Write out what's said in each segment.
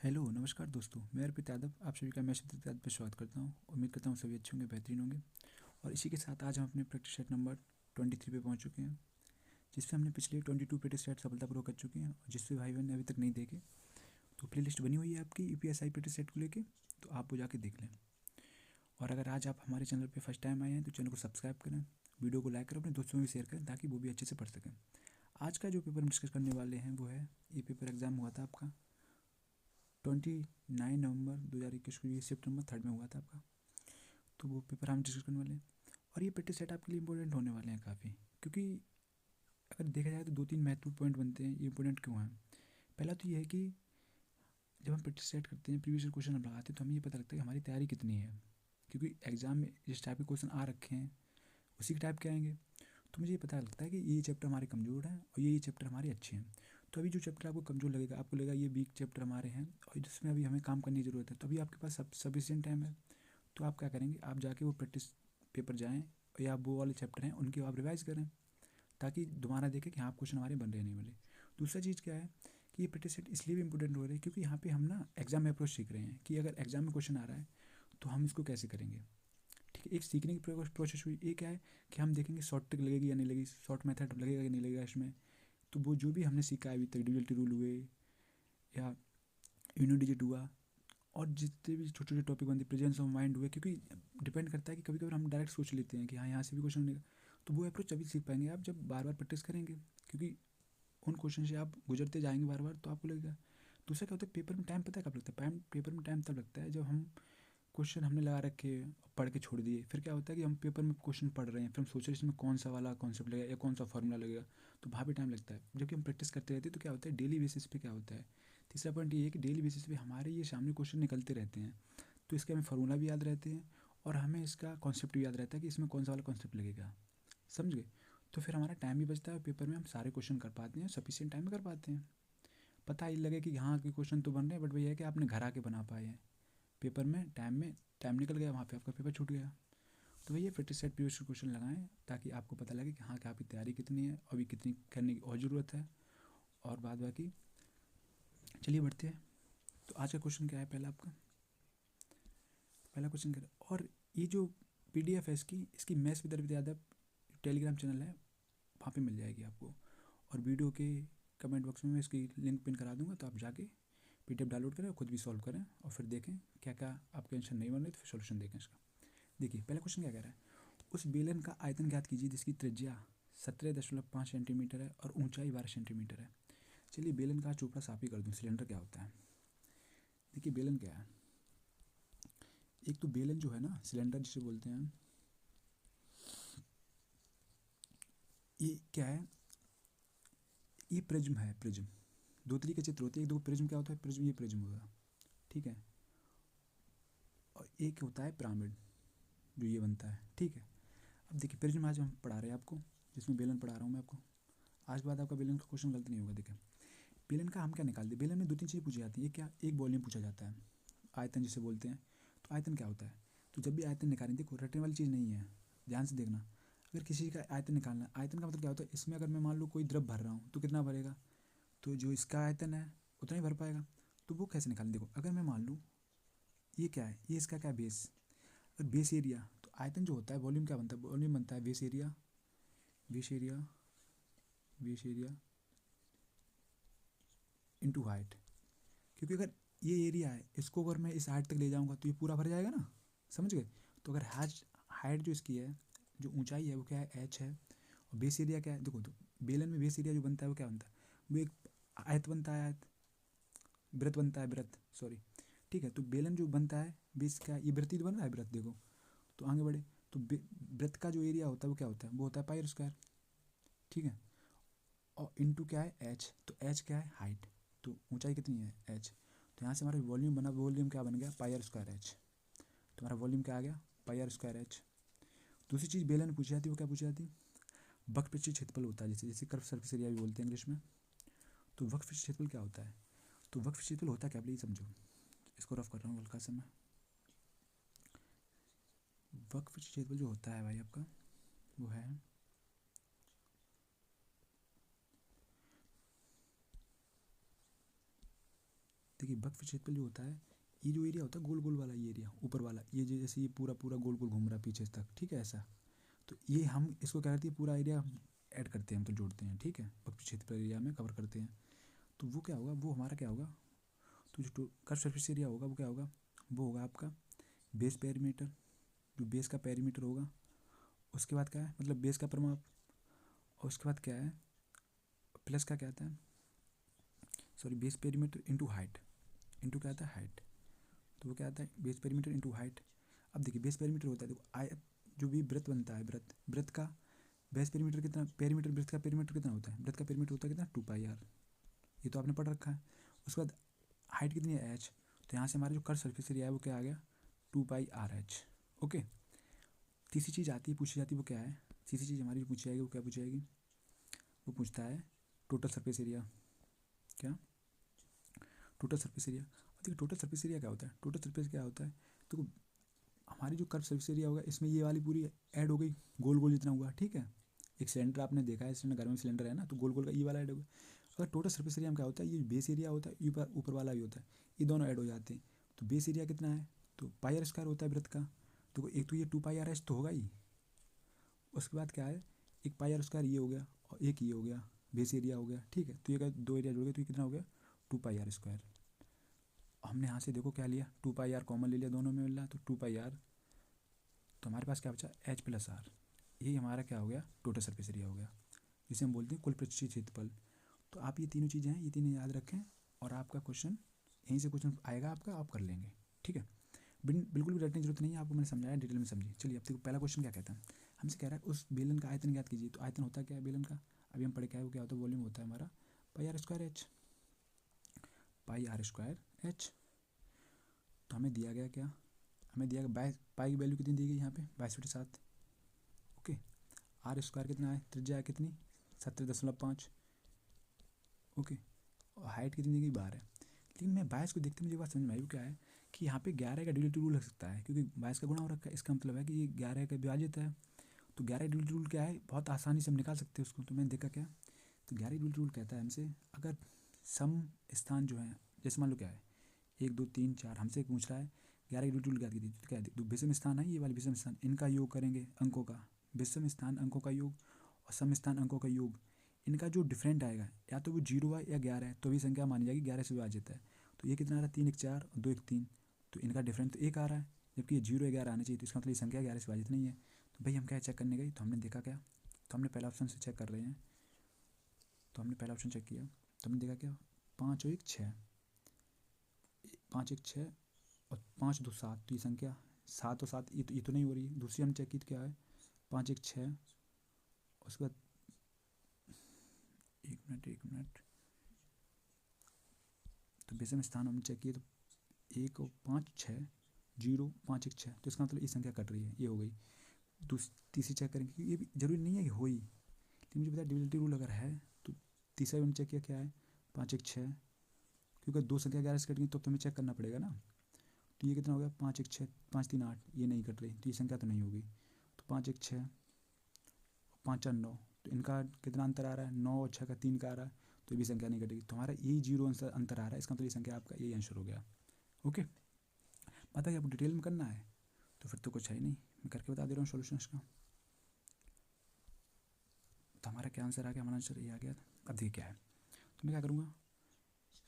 Hello नमस्कार दोस्तों, मैं अर्पित यादव आप सभी का मैसेज यादव पर स्वागत करता हूँ। उम्मीद करता हूँ सभी अच्छे होंगे, बेहतरीन होंगे। और इसी के साथ आज हम अपने प्रैक्टिस सेट नंबर 23 पे पहुँच चुके हैं, जिसमें हमने पिछले 22 प्रैक्टिस सेट सफलतापूर्वक कर चुके हैं। और जिससे भाई बहन ने अभी तक नहीं देखे तो प्लेलिस्ट बनी हुई है आपकी यूपीएसआई प्रैक्टिस सेट को लेके, तो आप वो जाके देख लें। और अगर आज आप हमारे चैनल पर फर्स्ट टाइम आए हैं तो चैनल को सब्सक्राइब करें, वीडियो को लाइक करें, अपने दोस्तों में भी शेयर करें ताकि वो भी अच्छे से पढ़ सकें। आज का जो पेपर हम डिस्कस करने वाले हैं वो है, ये पेपर एग्ज़ाम हुआ था आपका 29 नवंबर 2021 को, ये शिफ्ट नंबर 3 में हुआ था आपका। तो वो पेपर हम डिस्कस करने वाले हैं। और ये प्रैक्टिस सेट आपके लिए इंपॉर्टेंट होने वाले हैं काफ़ी, क्योंकि अगर देखा जाए तो दो तीन महत्वपूर्ण पॉइंट बनते हैं। ये इंपॉर्टेंट क्यों हैं? पहला तो ये है कि जब हम प्रैक्टिस सेट करते हैं, प्रीवियस क्वेश्चन हम लगाते हैं, तो हमें ये पता लगता है कि हमारी तैयारी कितनी है, क्योंकि एग्जाम में जिस टाइप के क्वेश्चन आ रखे हैं उसी के टाइप के आएंगे। तो मुझे ये पता लगता है कि ये चैप्टर हमारे कमज़ोर हैं और ये चैप्टर हमारे अच्छे हैं। तो अभी जो चैप्टर आपको कमज़ोर लगेगा, आपको लगेगा ये वीक चैप्टर हमारे हैं और जिसमें अभी हमें काम करने की ज़रूरत है, तो अभी आपके पास सफिशिएंट टाइम है। तो आप क्या करेंगे, आप जाके वो प्रैक्टिस पेपर जाएँ या वो वाले चैप्टर हैं उनके आप रिवाइज़ करें, ताकि दोबारा देखें कि हाँ क्वेश्चन हमारे बन रहे नहीं बने। दूसरा चीज़ क्या है कि ये प्रैक्टिस सेट इसलिए भी इंपॉर्टेंट हो रहा है क्योंकि यहाँ पे हम ना एग्जाम में अप्रोच सीख रहे हैं कि अगर एग्जाम में क्वेश्चन आ रहा है तो हम इसको कैसे करेंगे। ठीक है, एक सीखने की प्रोसेस हुई। ये क्या है कि हम देखेंगे शॉर्ट ट्रिक लगेगी या नहीं लगेगी, शॉर्ट मेथड लगेगा या नहीं लगेगा इसमें। तो वो जो भी हमने सीखा है अभी तक, ड्यूअलिटी रूल हुए या यूनिडिजिट हुआ, और जितने भी छोटे छोटे टॉपिक बनते, प्रेजेंस ऑफ माइंड हुए, क्योंकि डिपेंड करता है कि कभी कभी हम डायरेक्ट सोच लेते हैं कि हाँ यहाँ से भी क्वेश्चन बनेगा। तो वो अप्रोच अभी सीख पाएंगे आप जब बार बार प्रैक्टिस करेंगे, क्योंकि उन क्वेश्चन से आप गुजरते जाएंगे बार बार, तो आपको लगेगा। दूसरा क्या होता है, पेपर में टाइम पता है कब लगता है? पेपर में टाइम तब लगता है जब हम क्वेश्चन हमने लगा रखे पढ़ के छोड़ दिए। फिर क्या होता है कि हम पेपर में क्वेश्चन पढ़ रहे हैं, फिर हम सोच रहे हैं इसमें कौन सा वाला कॉन्सेप्ट लगेगा या कौन सा फॉर्मूला लगेगा, तो वहाँ भी टाइम लगता है। जबकि हम प्रैक्टिस करते रहते हैं तो क्या होता है, डेली बेसिस पे क्या होता है। तीसरा पॉइंट ये है कि डेली बेसिस पे हमारे ये सामने क्वेश्चन निकलते रहते हैं, तो इसके हमें फार्मूला भी याद रहते हैं और हमें इसका कॉन्सेप्ट भी याद रहता है कि इसमें कौन सा वाला कॉन्सेप्ट लगेगा। समझ गए? तो फिर हमारा टाइम भी बचता है, पेपर में हम सारे क्वेश्चन कर पाते हैं, सफिशिएंट टाइम में कर पाते हैं। पता ही लगे कि हाँ के क्वेश्चन तो बन रहे हैं, बट वही है कि आपने घर आके बना पाए हैं। पेपर में टाइम निकल गया, वहाँ पे आपका पेपर छूट गया। तो भैया प्रैक्टिस सेट प्रीवियस क्वेश्चन लगाएं ताकि आपको पता लगे कि हाँ कि आपकी तैयारी कितनी है, अभी कितनी करने की और ज़रूरत है। और बाद बाकी चलिए बढ़ते हैं। तो आज का क्वेश्चन क्या है? पहला क्वेश्चन क्या है, और ये जो PDF है इसकी maths with Arpit Yadav Telegram channel है, वहाँ पे मिल जाएगी आपको। और वीडियो के कमेंट बॉक्स में मैं इसकी लिंक पिन करा दूँगा, तो आप जाके PDF डाउनलोड करें और खुद भी सॉल्व करें और फिर देखें क्या क्या आपके आंसर नहीं बन रहे तो फिर सोल्यूशन देखें इसका। देखिए पहला क्वेश्चन क्या कह रहा है, उस बेलन का आयतन ज्ञात कीजिए जिसकी त्रिज्या 17.5 सेंटीमीटर है और ऊंचाई 12 सेंटीमीटर है। चलिए बेलन का चोपड़ा साफ ही कर दूँ, सिलेंडर क्या होता है। देखिए बेलन क्या है, एक तो बेलन जो है ना, सिलेंडर जिसे बोलते हैं, ये क्या है, ये प्रिज्म है। प्रिज्म दो तरीके चित्र होते हैं, एक दो प्रिज्म क्या होता है, प्रिज्म ये प्रिज्म होगा, ठीक है। और एक होता है पिरामिड जो ये बनता है, ठीक है। अब देखिए प्रिज्म आज हम पढ़ा रहे हैं आपको, जिसमें बेलन पढ़ा रहा हूँ मैं आपको। आज बाद आपका बेलन का क्वेश्चन गलत नहीं होगा। देखिए बेलन का हम क्या निकालते हैं, बेलन में दो तीन चीज़ पूछी जाती है। क्या, एक वॉल्यूम पूछा जाता है, आयतन जिसे बोलते हैं। तो आयतन क्या होता है, तो जब भी आयतन निकालें, देखो रटने वाली चीज़ नहीं है, ध्यान से देखना। अगर किसी का आयतन निकालना है, आयतन का मतलब क्या होता है, इसमें अगर मैं मान लो कोई द्रव भर रहा हूँ तो कितना भरेगा, तो जो इसका आयतन है उतना ही भर पाएगा। तो वो कैसे निकालें, देखो अगर मैं मान लूँ ये क्या है, ये इसका क्या बेस, अगर बेस एरिया, तो आयतन जो होता है, वॉल्यूम क्या बनता है, वॉल्यूम बनता है base area, base area, base area into height. क्योंकि अगर ये एरिया है, इसको अगर मैं इस हाइट तक ले जाऊंगा तो ये पूरा भर जाएगा ना, समझ गए। तो अगर हाइट जो इसकी है, जो ऊंचाई है वो क्या है, h है। और बेस एरिया क्या है, देखो तो बेलन में बेस एरिया जो बनता है वो क्या बनता है, वो एक आयत बनता है, आयत, वृत्त बनता है, वृत्त सॉरी, ठीक है। तो बेलन जो बनता है बेस क्या है, ये वृत्त ही तो बन रहा है, वृत्त देखो। तो आगे बढ़े तो वृत्त का जो एरिया होता है वो क्या होता है, वो होता है पाई स्क्वायर, ठीक है। और इंटू क्या है, एच, तो एच क्या है, हाइट, तो ऊंचाई कितनी है, एच। तो यहाँ से हमारा वॉल्यूम बना, वॉल्यूम क्या बन गया, पाई आर स्क्वायर एच। तो हमारा वॉल्यूम क्या आ गया, पाई आर स्क्वायर एच। दूसरी चीज़ बेलन पूछी जाती है, वो क्या पूछी जाती है, वक्रपृष्ठीय क्षेत्रफल होता है, जैसे जैसे कर्व सरफेस एरिया भी बोलते हैं इंग्लिश में। तो वक्रपृष्ठीय क्षेत्रफल क्या होता है, तो वक्रपृष्ठीय क्षेत्रफल होता है क्या, प्लीज समझो, इसको रफ कर रहा हूँ हल्का सा मैं। वक्रपृष्ठीय क्षेत्रफल जो होता है भाई आपका, वो है देखिए वक्र क्षेत्रफल जो होता है, ये जो एरिया होता है गोल गोल वाला, ये एरिया ऊपर वाला, ये जैसे ये पूरा पूरा गोल गोल घूम रहा है पीछे तक, ठीक है ऐसा, तो ये हम इसको क्या करते हैं, पूरा एरिया ऐड करते हैं, हम तो जोड़ते हैं, ठीक है, वक्र क्षेत्रफल एरिया में कवर करते हैं। तो वो क्या होगा, वो हमारा क्या होगा, तो जो कर्व सरफेस एरिया होगा वो क्या होगा, वो होगा आपका बेस पेरीमीटर, जो बेस का पेरीमीटर होगा, उसके बाद क्या है, मतलब बेस का परिमाप, और उसके बाद क्या है, प्लस का क्या आता है, sorry base perimeter into height, into क्या आता है हाइट, तो वो क्या आता है बेस पेरीमीटर इंटू हाइट। अब देखिए बेस पेरीमीटर होता है, देखो आयत जो भी वृत्त बनता है, वृत्त वृत्त का बेस पेरीमीटर कितना, पेरीमीटर वृत्त का पेरीमीटर कितना होता है, वृत्त का पेरीमीटर होता है कितना 2πr, ये तो आपने पढ़ रखा है। उसके बाद हाइट कितनी है h, तो यहाँ से हमारा जो कर्व सरफेस एरिया है वो क्या आ गया 2πrh। ओके, तीसरी चीज़ आती है पूछी जाती है, वो क्या है, तीसरी चीज़ हमारी जो पूछी जाएगी वो क्या पूछी जाएगी, वो पूछता है टोटल सरफेस एरिया, क्या टोटल सरफेस एरिया। देखिए टोटल सरफेस एरिया क्या होता है, टोटल सरफेस क्या होता है, तो हमारी जो कर्व सरफेस एरिया होगा इसमें ये वाली पूरी ऐड हो गई, गोल गोल जितना हुआ, ठीक है, एक सिलेंडर आपने देखा है, सिलेंडर घर में सिलेंडर है ना, तो गोल गोल का ये वाला ऐड हो गया। अगर टोटल सरफेस एरिया में क्या होता है, ये बेस एरिया होता है, ये ऊपर वाला भी होता है, ये दोनों ऐड हो जाते हैं। तो बेस एरिया कितना है, तो πr² होता है वृत्त का, तो एक तो ये 2πrh तो होगा ही, उसके बाद क्या है एक πr² ये हो गया और एक ये हो गया बेस एरिया हो गया, ठीक है, तो ये दो एरिया जुड़ गए, तो ये कितना हो गया 2πr²। हमने यहाँ से देखो क्या लिया, 2πr कॉमन ले लिया, दोनों में मिल रहा है, तो 2πr, तो हमारे पास क्या बचा h+r, ये हमारा क्या हो गया टोटल सरफेस एरिया हो गया, जिसे हम बोलते हैं कुल पृष्ठीय क्षेत्रफल। तो आप ये तीनों चीज़ें हैं, ये तीनों याद रखें, और आपका क्वेश्चन यहीं से क्वेश्चन आएगा आपका, आप कर लेंगे, ठीक है, बिल्कुल भी डरने की जरूरत नहीं है, आपको मैंने समझाया डिटेल में समझिए। चलिए अब देखो पहला क्वेश्चन क्या कहता है, हमसे कह रहा है उस बेलन का आयतन ज्ञात कीजिए। तो आयतन होता क्या है बेलन का, अभी हम पढ़े क्या है, वो क्या होता है, वॉल्यूम होता है हमारा πr²h, πr²h। तो हमें दिया गया क्या, हमें दिया गया पाई की वैल्यू कितनी दी गई यहाँ पे 22/7। ओके, r² कितना है, त्रिज्या है कितनी 17.5। ओके, और हाइट कितनी दी गई 12। लेकिन मैं 22 को देखते मुझे बात समझ में आई, वो क्या है कि यहाँ पे 11 का डिविडेड रूल लग सकता है, क्योंकि 22 का गुणा हो रखा है, इसका मतलब है कि ये 11 का विभाजित है। तो 11 डिविडेड रूल क्या है, बहुत आसानी से हम निकाल सकते हैं उसको। तो मैंने देखा क्या, तो 11 डिविडेड रूल कहता है हमसे, अगर सम स्थान जो है, जैसे मान लो क्या है 1 2 3 4, हमसे पूछ रहा है 11 डिविडेड रूल क्या दी, तो क्या तो विषम स्थान है, ये वाले विषम स्थान, इनका योग करेंगे अंकों का, विषम स्थान अंकों का योग और सम स्थान अंकों का योग, इनका जो डिफरेंट आएगा, या तो वो 0 है या 11 है, तो भी संख्या मानी जाएगी 11 से विभाजित है। तो ये कितना आ रहा है 3 1 4 और 2 1 3, तो इनका डिफरेंट तो 1 आ रहा है, जबकि ये 0 11 आना चाहिए, तो इसका मतलब ये संख्या 11 से विभाजित नहीं है। तो भाई हम क्या चेक करने गए, तो हमने देखा क्या, तो हमने पहला ऑप्शन से चेक कर रहे हैं, तो हमने पहला ऑप्शन चेक किया, तो हमने देखा क्या 5 और 1 6, 5 1 6 और 5 2 7, तो ये संख्या 7 और 7 ये तो नहीं हो रही। दूसरी हम चेक की तो क्या है 5 1 6, उसके बाद एक मिनट, तो विषम स्थान हमने चेक किए, तो 1 और 5 6 0 5 1 6, तो इसका मतलब ये संख्या कट रही है, ये हो गई। तीसरी चेक करेंगे, क्योंकि ये भी जरूरी नहीं है कि हो ही, लेकिन मुझे पता है डिविजिबिलिटी रूल अगर है, तो तीसरा भी हमने चेक किया क्या है 5 1 6, क्योंकि दो संख्या 11 से कट गई तो हमें चेक करना पड़ेगा ना। तो ये कितना हो गया 5 1 6 5 3 8, ये नहीं कट रही, तो ये संख्या तो नहीं होगी। तो 5 1 6 5 4 9, तो इनका कितना अंतर आ रहा है 9 और 6 का 3 का आ रहा है, तो ये भी संख्या नहीं कटेगी। तो हमारा यही 0 अंतर आ रहा है, इसका मतलब ये संख्या आपका यही आंसर हो गया। ओके, पता है आपको डिटेल में करना है, तो फिर तो कुछ है ही नहीं, मैं करके बता दे रहा हूँ सोल्यूशन इसका। तो हमारा क्या आंसर आ गया, हमारा आंसर ये आ गया। अब देखिए क्या है, तो मैं क्या करूँगा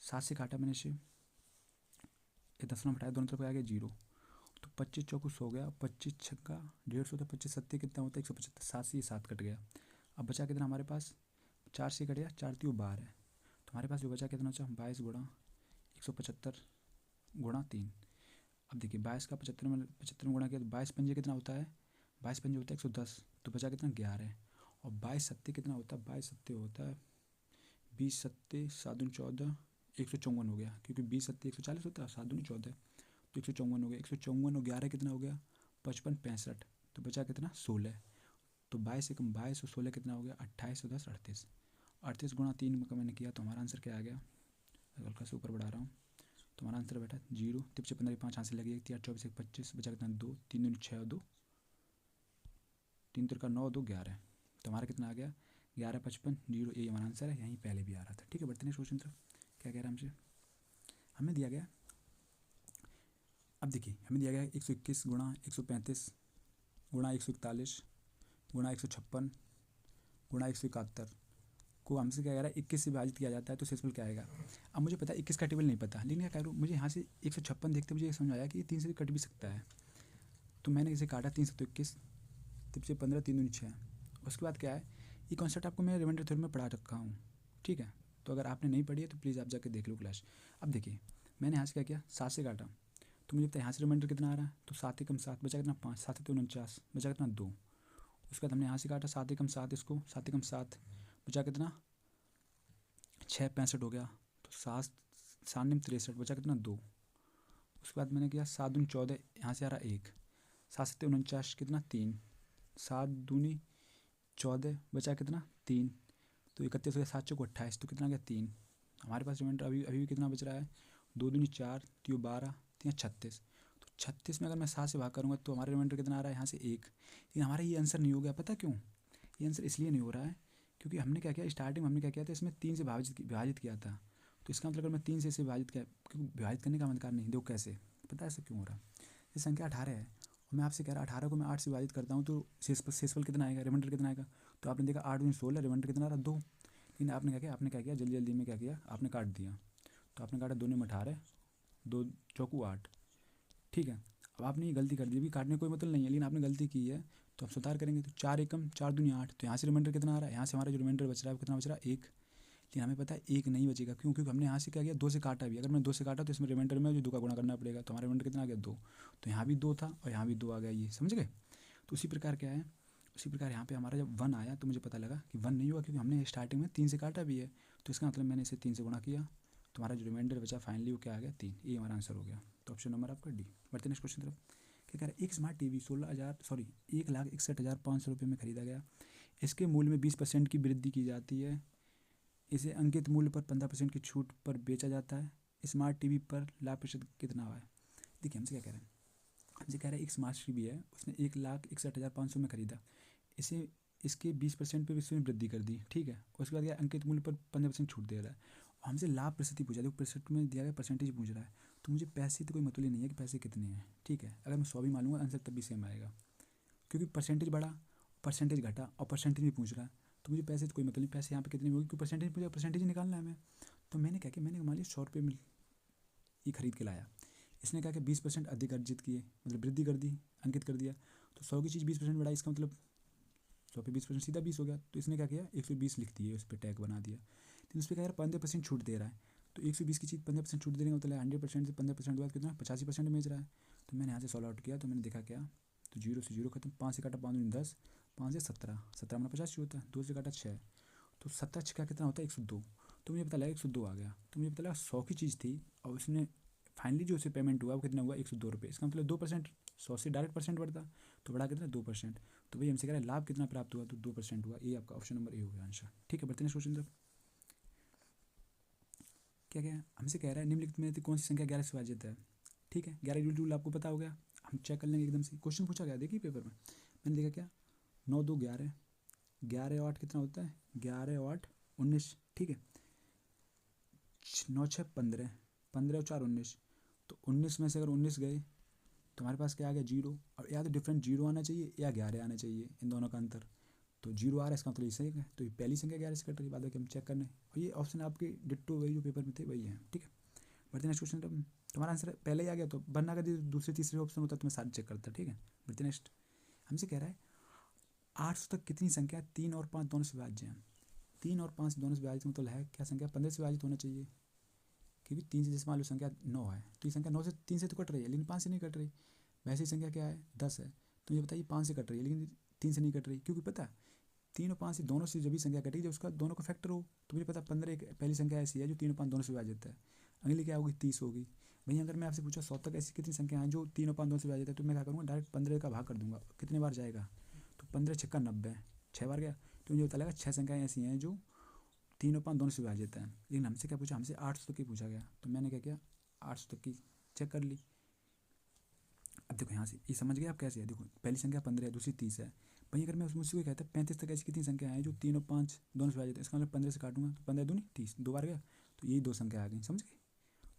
7 से काटा मैंने इसे, ये 10 में बढ़ाया, दोनों तरफ आ गया 0, तो 25 चौको 100 हो गया, 25 छक्का 150 होता है, 25 सत्ते कितना होता है 175, 7 से ये 7 कट गया। अब बचा कितना हमारे पास 4 से कट गया, 4 3 12 है, तो हमारे पास जो बचा कितना बचा 22 गुणा 175 गुणा 3। अब देखिए 22 का 75 में गुणा किया, तो 22 पंजे कितना होता है, 22 पंजे होता है 110, तो बचा कितना 11, और 22 सत्ते कितना होता है, 22 सत्ते होता है 20 सत्ते 7 दूनी 14, 154 हो गया, क्योंकि 20 सत्ते 140 होता है, 7 दूनी 14, तो 154 हो गया, 154 और 11 कितना हो गया 55 65, तो बचा कितना 16। तो 22 एकम 22 और 16 कितना हो गया 28 और 10 38, 38 गुणा 3 का मैंने किया, तो हमारा आंसर क्या आ गया, हल्का से ऊपर बढ़ा रहा हूँ, तो हमारा आंसर बैठा 0 तिरछे 15 5 हाथ से लगी 1 3 24 1 25, बचा कितना 2 3 दूनी 6 और 2 3 तिरका 9 2 11, तो हमारा कितना आ गया 11 55 0, ये हमारा आंसर है, यहीं पहले भी आ रहा था। ठीक है, बढ़ते हैं क्वेश्चन तरफ, क्या कह रहा है हमसे, हमें दिया गया, अब देखिए हमें दिया गया 121 गुणा 135 गुणा 141 गुणा 156 गुणा 171 को हमसे क्या कह रहा है 21 से विभाजित किया जाता है तो शेषफल क्या आएगा। अब मुझे पता है 21 का टेबल नहीं पता, लेकिन क्या करूँ, मुझे यहाँ से 156 देखते मुझे ये समझ आया कि ये 3 से भी कट भी सकता है, तो मैंने इसे काटा 3 से तो 21, तब से 15 3 दूनी 6। उसके बाद क्या है, ये कॉन्सेप्ट आपको मैं रिमाइंडर थ्योरम में पढ़ा रखा हूँ, ठीक है। तो अगर आपने नहीं पढ़ी है तो प्लीज़ आप जाके देख लो क्लास। अब देखिए मैंने यहाँ से क्या किया, 7 से काटा, तो मुझे पता है यहाँ से रिमाइंडर कितना आ रहा है, तो 7 एकम 7 बचा कितना 5, 7 तो 49 बचा कितना 2। उसके बाद हमने यहाँ से काटा 7 एकम 7, इसको 7 एकम 7 बचा कितना 6 65 हो गया, तो 7 7 63 बचा कितना 2। उसके बाद मैंने किया 7 दूनी 14, यहाँ से आ रहा 1, 7 7 49 कितना 3, 7 दूनी 14 बचा कितना 3, तो 31 हो गया, 7 चौक 28, तो कितना गया 3। हमारे पास रिमाइंडर अभी अभी भी कितना बच रहा है, 2 दूनी 4 तो 12 3 36, तो 36 में अगर मैं 7 से भाग करूँगा तो हमारा रिमाइंडर कितना आ रहा है यहाँ से 1। लेकिन हमारा ये आंसर नहीं हो गया, पता क्यों, ये आंसर इसलिए नहीं हो रहा है क्योंकि हमने क्या किया, स्टार्टिंग में हमने क्या किया था, इसमें 3 से विभाजित किया था। तो इसका मतलब अगर मैं 3 से इसे विभाजित किया, क्योंकि विभाजित करने का मतलब नहीं, देखो कैसे, पता है ऐसा क्यों हो रहा है। ये संख्या 18 है और मैं आपसे कह रहा 18 को मैं 8 से विभाजित करता हूँ तो शेषफल कितना आएगा, रिमाइंडर कितना आएगा। तो आपने देखा 8 दूनी 16, रिमाइंडर कितना आ रहा 2। लेकिन आपने क्या किया जल्दी जल्दी में क्या किया, आपने काट दिया, तो आपने काटा 2 में 18, 2 चौकू 8, ठीक है। अब आपने ये गलती कर दी, भी काटने कोई मतलब नहीं है, लेकिन आपने गलती की है तो हम सुधार करेंगे। तो 4 एकम 4 दूनी 8, तो यहाँ से रिमाइंडर कितना आ रहा है, यहाँ से हमारा जो रिमाइंडर बच रहा है वो कितना बच रहा है 1। लेकिन हमें पता है 1 नहीं बचेगा, क्यों, क्योंकि हमने यहाँ से क्या किया 2 से काटा भी, अगर मैं 2 से काटा तो इसमें रिमाइंडर में जो 2 का गुणा करना पड़ेगा, तो हमारा रिमाइंडर कितना आ गया 2। तो यहाँ भी 2 था और यहाँ भी 2 आ गया, ये समझ गए। तो उसी प्रकार क्या है, उसी प्रकार यहाँ पे हमारा जब 1 आया तो मुझे पता लगा कि 1 नहीं हुआ, क्योंकि हमने स्टार्टिंग में 3 से काटा भी है, तो इसका मतलब मैंने इसे 3 से गुणा किया, तो हमारा जो रिमाइंडर बचा फाइनली वो क्या आ गया 3। ये हमारा आंसर हो गया। तो ऑप्शन नंबर आपका डी। बढ़ते नेक्स्ट क्वेश्चन तरफ। क्या कह रहा है, एक स्मार्ट टीवी 1,61,500 रुपये में खरीदा गया, इसके मूल्य में 20% की वृद्धि की जाती है, इसे अंकित मूल्य पर 15% की छूट पर बेचा जाता है, स्मार्ट टीवी पर लाभ प्रतिशत कितना हुआ है। देखिए हमसे क्या कह रहे हैं, हमसे कह रहा है एक स्मार्ट टीवी है, उसने 1,61,500 में खरीदा, इसे इसके 20% पर इसमें वृद्धि कर दी, ठीक है। उसके बाद क्या अंकित मूल्य पर 15% छूट दे रहा है, और हमसे लाभ प्रतिशत पूछा, देखो प्रतिशत में दिया गया परसेंटेज पूछ रहा है, तो मुझे पैसे तो कोई मतलब ही नहीं है कि पैसे कितने हैं, ठीक है। अगर मैं 100 भी मानूंगा आंसर तब भी सेम आएगा, क्योंकि परसेंटेज बढ़ा परसेंटेज घटा और परसेंटेज भी पूछ रहा है, तो मुझे पैसे तो कोई मतलब नहीं, पैसे यहाँ पे कितने होगी, क्योंकि परसेंटेज मुझे परसेंटेज निकालना है हमें। तो मैंने क्या किया, मैंने मान लिया 100 रुपये में ये खरीद के लाया, इसने क्या कि 20% अधिक अर्जित किए, मतलब वृद्धि कर दी, अंकित कर दिया, तो 100 की चीज़ 20% बढ़ाई, इसका मतलब 100 पे 20% सीधा 20 हो गया, तो इसने क्या किया 120 लिख दिए, उस पर टैग बना दिया। लेकिन उस पर क्या यार 15% छूट दे रहा है, तो 120 की चीज़ 15% छूट देने का मतलब 100% से 15% के बाद कितना 85% बेच रहा है। तो मैंने यहाँ से सॉल्व आउट किया, तो मैंने देखा क्या, तो 0 से 0 खत्म, 5 से काटा 5 दूनी 10, 5 से 17, 17 में 50 होता है, 2 से काटा 6, तो 17 का कितना होता है 102। तो मुझे पता लगा 102 आ गया, तो मुझे पता लगा 100 की चीज़ थी और उसने फाइनली जो उसे पेमेंट हुआ वो कितना हुआ 102 रुपये, इसका मतलब 2%, 100 से डायरेक्ट परसेंट बढ़ता, तो बढ़ा कितना 2%। तो भाई हमसे कह रहा है लाभ कितना प्राप्त हुआ, तो 2% हुआ, ये आपका ऑप्शन नंबर ए हो गया आंसर, ठीक है। बढ़ते हैं क्वेश्चन तरफ। क्या क्या हमसे कह रहा है निम्नलिखित में से कौन सी संख्या 11 से विभाजित है, ठीक है। 11 रूल आपको पता हो गया, हम चेक कर लेंगे एकदम से, क्वेश्चन पूछा गया देखिए पेपर में, मैंने देखा क्या 9 2 11, 11 और 8 कितना होता है 11 और 8 19, ठीक है। 9 6 15, 15 और 4 19, तो 19 में से अगर 19 गए तो हमारे पास क्या आ गया 0, और या तो डिफरेंट 0 आना चाहिए या 11 आना चाहिए, इन दोनों का अंतर, तो 0 आ रहा है, इसका मतलब ये सही है, तो ये पहली संख्या 11 से कट रही, बाद हम चेक करने, और ये ऑप्शन आपके डिट्टो वही जो पेपर में थे वही है, ठीक है। बढ़ते नेक्स्ट क्वेश्चन, तुम्हारा आंसर पहले ही आ गया, तो बनना का दूसरे तीसरे ऑप्शन होता है तो मैं सारे चेक करता, ठीक है। बढ़ते नेक्स्ट, हमसे कह रहा है 800 तक कितनी संख्या 3 और 5 दोनों से विभाज्य हैं। 3 और 5 दोनों से विभाजित मतलब है क्या, संख्या 15 से विभाजित होना चाहिए, क्योंकि 3 से जैसे मान लो संख्या 9 है, तो ये संख्या 9 से 3 से तो कट रही है लेकिन 5 से नहीं कट रही। वैसे ही संख्या क्या है 10 है, तो ये बताइए 5 से कट रही है लेकिन 3 से नहीं कट रही, क्योंकि पता है 3 और 5 से दोनों से जब भी संख्या कटेगी जब उसका दोनों का फैक्टर हो, तो मुझे पता 15 एक पहली संख्या ऐसी है जो 3 और 5 दोनों से विभाजित है, अगली क्या होगी 30 होगी। वहीं अगर मैं आपसे पूछा 100 तक ऐसी कितनी संख्या है जो 3 और 5 दोनों से विभाजित है, तो मैं क्या करूँगा डायरेक्ट 15 का भाग कर दूंगा, कितने बार जाएगा, तो 15 छक्का 90, 6 बार गया, तो मुझे पता लगा 6 संख्याएँ ऐसी हैं जो 3 और 5 दोनों से विभाजित है। लेकिन हमसे क्या पूछा, हमसे 800 तक की पूछा गया, तो मैंने क्या किया 800 तक की चेक कर ली। अब देखो यहाँ से ये समझ गए आप कैसे है, देखो पहली संख्या 15 है, दूसरी 30 है, वहीं अगर मैं मुझसे कोई कहता है 35 तक ऐसी कितनी संख्या है जो 3 और 5 दोनों से विभाजित है, इसका मतलब 15 से काटूंगा तो 15 दूनी 30, 2 बार गया, तो यही 2 संख्या आ गई, समझ गए।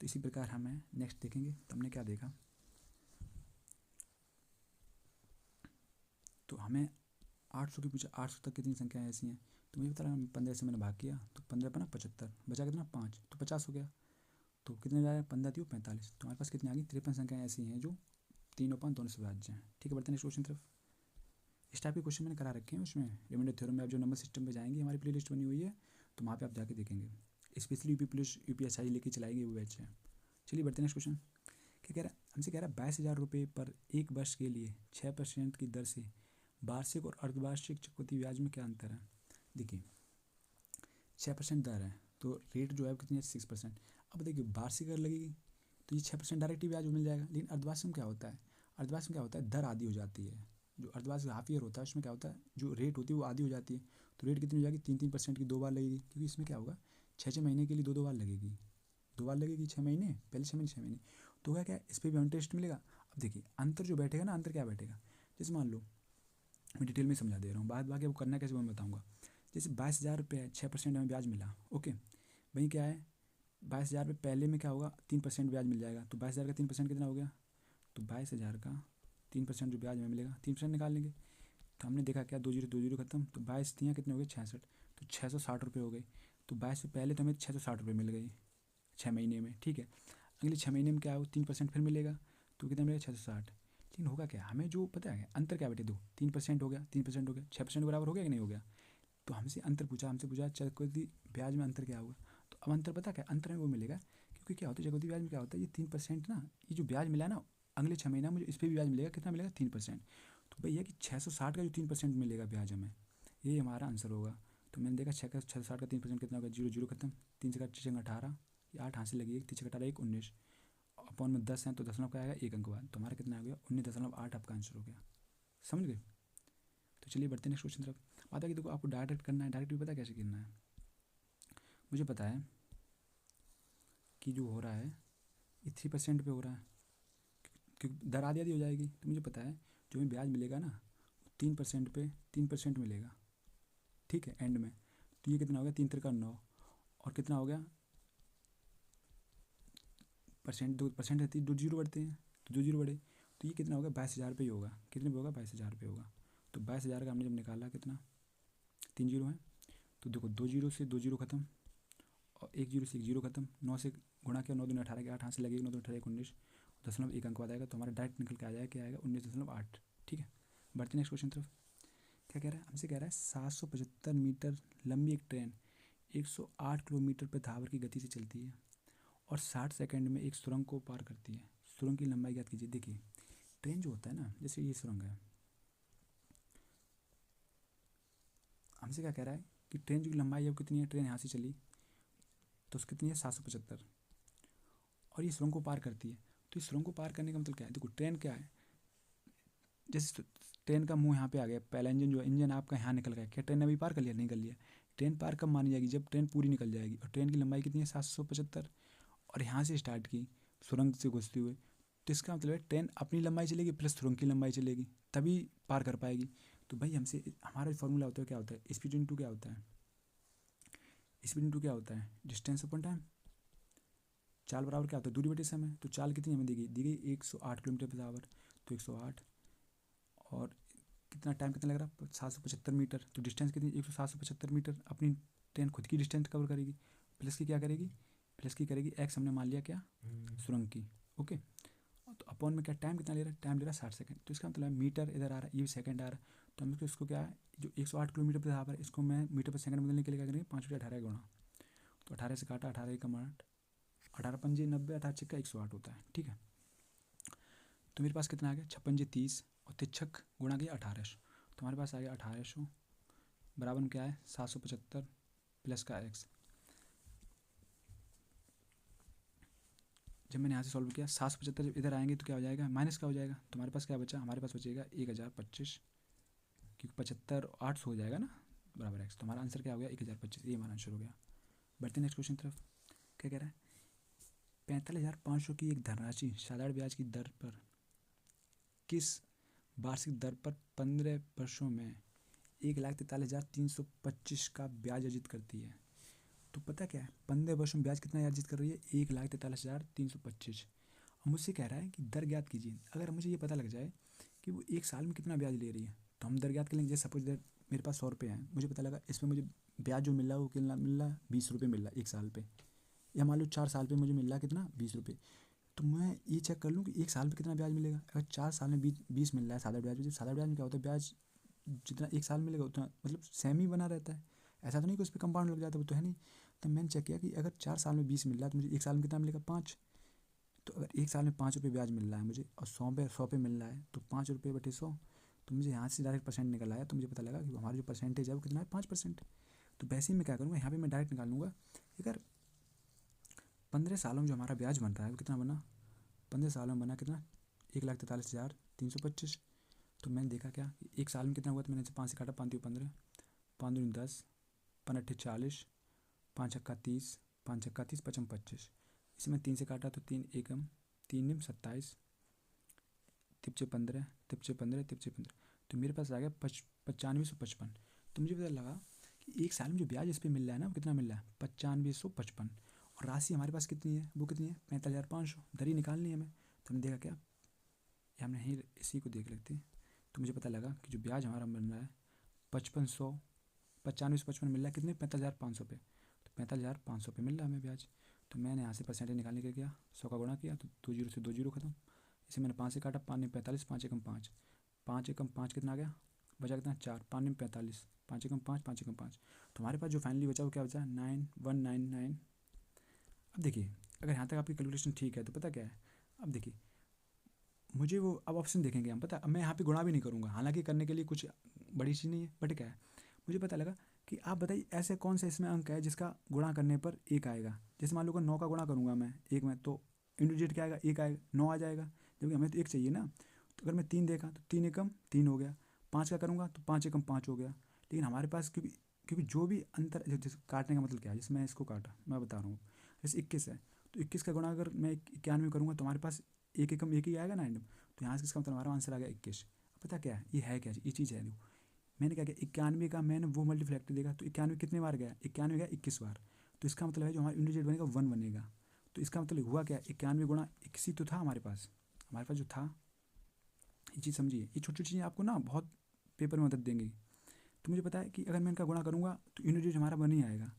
तो इसी प्रकार हमें नेक्स्ट देखेंगे। तो हमने क्या देखा, तो हमें 800 की पूछा, 800 तक कितनी संख्याएं ऐसी हैं, तो मुझे पता लगा 15 से मैंने भाग किया, तो 15 पर ना 75, बचा कितना 5, तो 50 हो गया। तो कितने जाएगा, 15 थी 45, तो हमारे पास कितनी आ गई 53 संख्याएं ऐसी हैं जो 3 और 5 दोनों से विभाज्य हैं। ठीक है, बढ़ते हैं नेक्स्ट क्वेश्चन तरफ। इस टाइप के क्वेश्चन मैंने करा रखे हैं उसमें रिमाइंडर थ्योरम में। आप जो नंबर सिस्टम पे जाएंगे, हमारी प्ले लिस्ट बनी हुई है, तो वहाँ पे आप जाके देखेंगे। स्पेशली यूपी पुलिस UPSI लेके चलाएंगे वो बैच है। चलिए बढ़ते हैं नेक्स्ट क्वेश्चन। क्या कह रहा है, हमसे कह रहा है 22,000 रुपये पर एक वर्ष के लिए 6% की दर से वार्षिक और अर्धवार्षिक चक्रवृद्धि ब्याज में क्या अंतर है। देखिए 6% दर है, तो रेट जो है कितनी है 6%। अब देखिए वार्षिक अगर लगेगी तो ये 6% डायरेक्ट ही ब्याज मिल जाएगा, लेकिन अर्धवार्षिक में क्या होता है, अर्धवार्षिक में क्या होता है, दर आधी हो जाती है। जो अर्धवार्षिक हाफ ईयर होता है उसमें क्या होता है, जो रेट होती है वो आधी हो जाती है। तो रेट कितनी हो जाएगी, 3-3% की 2 बार लगेगी, क्योंकि इसमें क्या होगा 6-6 महीने के लिए 2-2 बार लगेगी, 2 बार लगेगी 6 महीने, पहले 6 महीने 6 महीने। तो क्या इस पर भी इंटरेस्ट मिलेगा। अब देखिए अंतर जो बैठेगा ना, अंतर क्या बैठेगा, जैसे मान लो मैं डिटेल में समझा दे रहा हूँ, बाद बाकी वो करना कैसे वो मैं बताऊँगा। जैसे 22,000 रुपये है, 6% हमें ब्याज मिला, ओके। वहीं क्या है 22,000 रुपये पहले में क्या होगा 3% ब्याज मिल जाएगा, तो 22,000 का 3% कितना हो गया, तो 22,000 का 3% जो ब्याज हमें मिलेगा 3% निकाल लेंगे। तो हमने देखा क्या 2 जीरो खत्म, तो 22 दिया कितने हो गए 66, तो 660 रुपये हो गए। तो 22 से पहले तो हमें 660 रुपये मिल गए 6 महीने में, ठीक है। अगले 6 महीने में क्या हो 3% फिर मिलेगा, तो कितना मिलेगा 660। लेकिन होगा क्या, हमें जो पता है अंतर क्या बेटे, 3% हो गया, 3% हो गया, 6% बराबर हो गया कि नहीं हो गया। तो हमसे अंतर पूछा, हमसे पूछा चक्रवृद्धि ब्याज में अंतर क्या होगा। तो अब अंतर पता क्या, अंतर में वो मिलेगा, क्योंकि क्या होता है चक्रवृद्धि ब्याज में क्या होता है, ये 3% ना, ये जो ब्याज मिला ना अगले 6 महीना मुझे इस पर भी ब्याज मिलेगा, कितना मिलेगा 3%। तो भैया कि 660 का जो 3% मिलेगा ब्याज हमें, ये हमारा आंसर होगा। तो मैंने देखा 660 का 3% कितना होगा, 0 0 खत्म, 3 से 18, ये 8 हासिल लगी, 3 से 18 1 19, अपॉन में 10 है तो दशमलव का आएगा 1 अंक बाद, तो हमारा कितना आ गया 19.8 आपका आंसर हो गया। समझ गए। तो चलिए बढ़ते हैं नेक्स्ट क्वेश्चन तरफ। बात है कि देखो आपको डायरेक्ट करना है, डायरेक्ट भी पता कैसे करना है, मुझे पता है कि जो हो रहा है ये 3% पे हो रहा है, क्योंकि दर आधी आधी हो जाएगी। तो मुझे पता है जो हमें ब्याज मिलेगा ना 3% पे 3% मिलेगा, ठीक है एंड में। तो ये कितना हो गया 3 3 का 9, और कितना हो गया परसेंट, 2% रहती है, 2 जीरो बढ़ते हैं, तो 2 जीरो बढ़े, तो ये कितना होगा 22,000 रुपये ही होगा। कितने पे होगा 22,000 रुपये होगा। तो 22,000 का हमने जब निकाला कितना 3 जीरो है, तो देखो 2 जीरो से 2 जीरो खत्म, और 1 जीरो से 1 जीरो खत्म, 9 से गुणा किया 9 दूनी 18 के 8 हाथ से लगेगी, 9 दूनी 18 19, दशमलव 1 अंक बाद आएगा, तो हमारा डायरेक्ट निकल के आ जाएगा क्या आएगा 19.8। ठीक है, बढ़ते नेक्स्ट क्वेश्चन तरफ। क्या कह रहा है, हमसे कह रहा है 775 मीटर लंबी एक ट्रेन 108 किलोमीटर प्रति आवर की गति से चलती है और 60 सेकंड में एक सुरंग को पार करती है। सुरंग की लंबाई ज्ञात कीजिए। देखिए ट्रेन जो होता है ना, जैसे ये सुरंग है, हमसे क्या कह रहा है कि ट्रेन की लंबाई अब कितनी है, ट्रेन यहाँ से चली तो उसकी कितनी है 775, और ये सुरंग को पार करती है। तो इस सुरंग को पार करने का मतलब क्या है, देखो ट्रेन क्या है, जैसे ट्रेन का मुंह यहाँ पे आ गया, पहला इंजन जो इंजन आपका यहाँ निकल गया, क्या ट्रेन ने अभी पार कर लिया, नहीं कर लिया। ट्रेन पार कब मानी जाएगी, जब ट्रेन पूरी निकल जाएगी। और ट्रेन की लंबाई कितनी है 775, और यहाँ से स्टार्ट की सुरंग से घुसते हुए, तो इसका मतलब है ट्रेन अपनी लंबाई चलेगी प्लस सुरंग की लंबाई चलेगी, तभी पार कर पाएगी। तो भाई हमसे हमारा फॉर्मूला होता है क्या होता है, स्पीड इनटू क्या होता है, स्पीड इनटू क्या होता है डिस्टेंस अपॉन टाइम। चाल बराबर क्या होता है दूरी बटे समय। तो चाल कितनी हमें दी गई 108 किलोमीटर प्रति आवर, तो 108, और कितना टाइम कितना लग रहा है 775 मीटर, तो डिस्टेंस कितनी 775 मीटर। अपनी ट्रेन खुद की डिस्टेंस कवर करेगी, प्लस की क्या करेगी, प्लस की करेगी एक्स, हमने मान लिया क्या सुरंग की, ओके। तो अपॉन में क्या टाइम कितना ले रहा है, टाइम ले रहा है 60 सेकंड। तो इसका मतलब मीटर इधर आ रहा है, ये भी सेकंड आ रहा है, तो हम इसको क्या है जो 108 किलोमीटर प्रति आवर है, इसको मैं मीटर पर सेकंड बदलने के लिए क्या करेंगे 5/18 गुणा, तो 18 से काटा 18 कम 8, 18 पंजे 90, 18 छक्का 108 होता है, ठीक है। तो मेरे पास कितना आ गया 56 पंजे 30, और तिरछक गुणा किया 1800, तो हमारे पास आ गया 1800 बराबर में क्या है 775 प्लस का एक्स। जब मैंने यहाँ से सॉल्व किया 775 जब इधर आएंगे तो क्या हो जाएगा माइनस का हो जाएगा, तो हमारे पास क्या बचा, हमारे पास बचेगा 1025, क्योंकि 75 800 हो जाएगा ना बराबर एक्स, तो हमारा आंसर क्या हो गया 1025, ये हमारा आंसर हो गया। बढ़ते नेक्स्ट क्वेश्चन तरफ। क्या कह रहा है 45,500 की एक धनराशि साधारण ब्याज की दर पर किस वार्षिक दर पर 15 वर्षों में 1,43,325 का ब्याज अर्जित करती है। तो पता क्या है, 15 वर्ष में ब्याज कितना अर्जित कर रही है, 1,43,325। अब मुझसे कह रहा है कि दर ज्ञात कीजिए। अगर मुझे ये पता लग जाए कि वो एक साल में कितना ब्याज ले रही है, तो हम दर ज्ञात कर लेंगे। जैसे सपोज दैट मेरे पास 100 रुपये हैं, मुझे पता लगा इसमें मुझे ब्याज जो मिल रहा है वो कितना मिल रहा है, 20 रुपये मिल रहा है एक साल पे, या मान लो 4 साल पे मुझे मिल रहा है कितना, 20 रुपये। तो मैं ये चेक कर लूँ कि एक साल में कितना ब्याज मिलेगा। अगर 4 साल में 20 मिल रहा है सादा ब्याज, जब सादा ब्याज में क्या होता है, ब्याज जितना एक साल मिलेगा उतना मतलब सेम ही बना रहता है। ऐसा तो नहीं कि उस पर कंपाउंड लग जाता है, वो तो है नहीं। तो मैंने चेक किया कि अगर 4 साल में 20 मिल रहा है तो मुझे एक साल में कितना मिलेगा, 5। तो अगर एक साल में 5 रुपये ब्याज मिल रहा है मुझे और 100 पे मिल रहा है, तो 5 रुपये बटे 100। तो मुझे यहाँ से डायरेक्ट परसेंट निकल आया। तो मुझे पता लगा कि हमारा जो परसेंटेज है वो कितना है, 5%। तो वैसे ही मैं क्या करूँगा, यहाँ पे मैं डायरेक्ट निकाल लूँगा। अगर 15 सालों में जो हमारा ब्याज बन रहा है वो कितना बना, 15 सालों में बना कितना, 1,43,325। तो मैंने देखा क्या कि एक साल में कितना हुआ, तो मैंने 5 से काटा, 5 दूनी 15, 5 दूनी 10, 5 अट्ठे 40, 5 छक्का 30, 5 छक्का 30, 5 25। इसे मैं 3 से काटा तो 3 एकम, 3 निम 27, तिपचे 15, तिपचे 15, तिपचे 15। तो मेरे पास आ गया 9555। तो मुझे पता लगा कि एक साल में जो ब्याज इस पर मिल रहा है ना, वो कितना मिल रहा है, 9555। और राशि हमारे पास कितनी है, वो कितनी है, 45,500। दरी निकालनी है हमें। तो हमने देखा क्या, ये हमने यहीं इसी को देख लेते हैं। तो मुझे पता लगा कि जो ब्याज हमारा मिल रहा है 5500, 9555 मिल रहा है कितने, 45,500 पे। तो 45,500 पे मिल रहा है हमें ब्याज। तो मैंने यहाँ से परसेंटेज निकालने के लिए किया, 100 का गुणा किया तो 2 जीरो से 2 जीरो खत्म। इसे मैंने 5 से काटा, 5 में 45, 5 एकम 5, 5 एकम 5 कितना आ गया, बचा कितना 4, 5 में 45, 5 एकम 5, 5 एकम 5। तो हमारे पास जो फाइनली बचा वो क्या बचा, 9199। अब देखिए, अगर यहाँ तक आपकी कैलकुलेशन ठीक है तो पता क्या है, अब देखिए मुझे वो अब ऑप्शन देखेंगे हम, पता अब मैं यहाँ पे गुणा भी नहीं करूँगा, हालांकि करने के लिए कुछ बड़ी चीज़ नहीं है, बट क्या है मुझे पता लगा कि आप बताइए ऐसे कौन सा इसमें अंक है जिसका गुणा करने पर एक आएगा। जैसे मान लो कि 9 का गुणा करूँगा मैं एक में, तो इंडिविजुअल क्या आएगा, एक आएगा, 9 आ जाएगा। जबकि हमें तो एक चाहिए ना। तो अगर मैं 3 देखा तो 3 एकम 3 हो गया, 5 का करूँगा तो 5 एकम 5 हो गया। लेकिन हमारे पास क्योंकि क्योंकि जो भी अंतर जैसे काटने का मतलब क्या है, जैसे मैं इसको काटा, मैं बता रहा हूँ जैसे 21 है, तो 21 का गुणा अगर मैं 91 करूँगा तो हमारे पास एक एकम एक ही आएगा ना एंड में। तो यहाँ से इसका मतलब हमारा आंसर आ गया 21। पता क्या है ये क्या ये चीज़ है, देखो मैंने क्या किया, 91 का मैंने वो मल्टीफ्लैक्टर देखा तो 91 कितने बार गया, 91 गया 21 बार। तो इसका मतलब है जो हमारा इंडिविजुअल बनेगा 1 बनेगा। तो इसका मतलब हुआ क्या, 91 गुणा 21 ही तो था हमारे पास जो था। ये चीज़ समझिए, ये छोटी छोटी चीज़ें आपको ना बहुत पेपर में मदद देंगी। तो मुझे पता है कि अगर मैं इनका गुणा करूँगा तो इंडिविजुअल हमारा बन ही आएगा,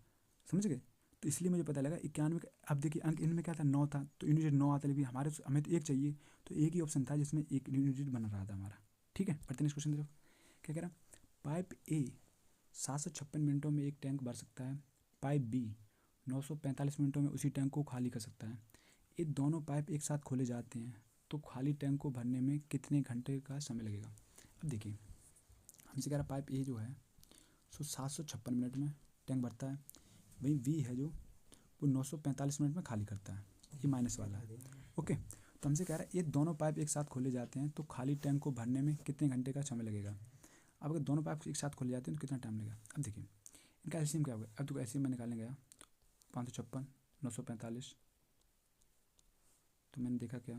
समझ गए। तो इसलिए मुझे पता लगा 91 का, अब देखिए अंक इनमें क्या था, 9 था, तो इंडिविजुअल 9 आता, लेकिन हमें तो एक चाहिए। तो एक ही ऑप्शन था जिसमें एक इंडिविजुअल बन रहा था हमारा। ठीक है, पढ़ते हैं क्वेश्चन। देखो क्या कह रहा, पाइप ए 756 मिनटों में एक टैंक भर सकता है, पाइप बी 945 मिनटों में उसी टैंक को खाली कर सकता है। ये दोनों पाइप एक साथ खोले जाते हैं तो खाली टैंक को भरने में कितने घंटे का समय लगेगा। अब देखिए हमसे कह रहा पाइप ए जो है सो 756 मिनट में टैंक भरता है, वहीं वी है जो वो 945 मिनट में खाली करता है, ये माइनस वाला है। ओके, तो हमसे कह रहा है ये दोनों पाइप एक साथ खोले जाते हैं तो खाली टैंक को भरने में कितने घंटे का समय लगेगा। अब अगर दोनों पाइप एक साथ खोले जाते हैं तो कितना टाइम लगेगा। अब देखिए इनका एलसीएम क्या होगा, अब तो एलसीएम मैं निकालने गया तो 556, 945। तो मैंने देखा क्या,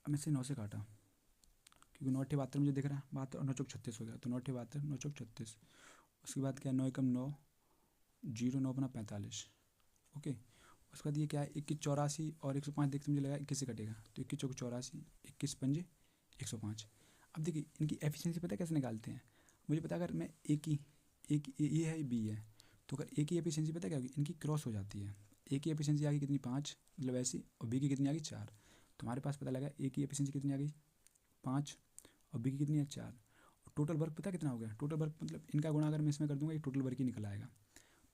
अब मैं से 9 से काटा क्योंकि 9 मुझे दिख रहा है, 72 9 चौक 36 हो गया, तो 9 9 चौक 36। उसके बाद क्या, 9 एकम 9, 0 9 अपना 45। ओके, उसके बाद ये क्या है 21 84 और 105 देखते मुझे लगा 21 से कटेगा, तो 21 चौक 84, 21 पंजे 105। अब देखिए इनकी एफिशिएंसी पता है कैसे निकालते हैं, मुझे पता अगर मैं एक ये है बी है, तो अगर एक ही एफिशिएंसी पता क्या होगी, इनकी क्रॉस हो जाती है। एक ही एफिशिएंसी आ गई कितनी 5, मतलब ऐसी, और बी की कितनी आ गई 4। तो हमारे पास पता लगा एक ही एफिशिएंसी कितनी आ गई 5 और बी की कितनी है 4। और टोटल वर्क पता कितना हो गया, टोटल वर्क मतलब इनका गुणा अगर मैं इसमें कर दूंगा ये टोटल वर्क ही निकल आएगा।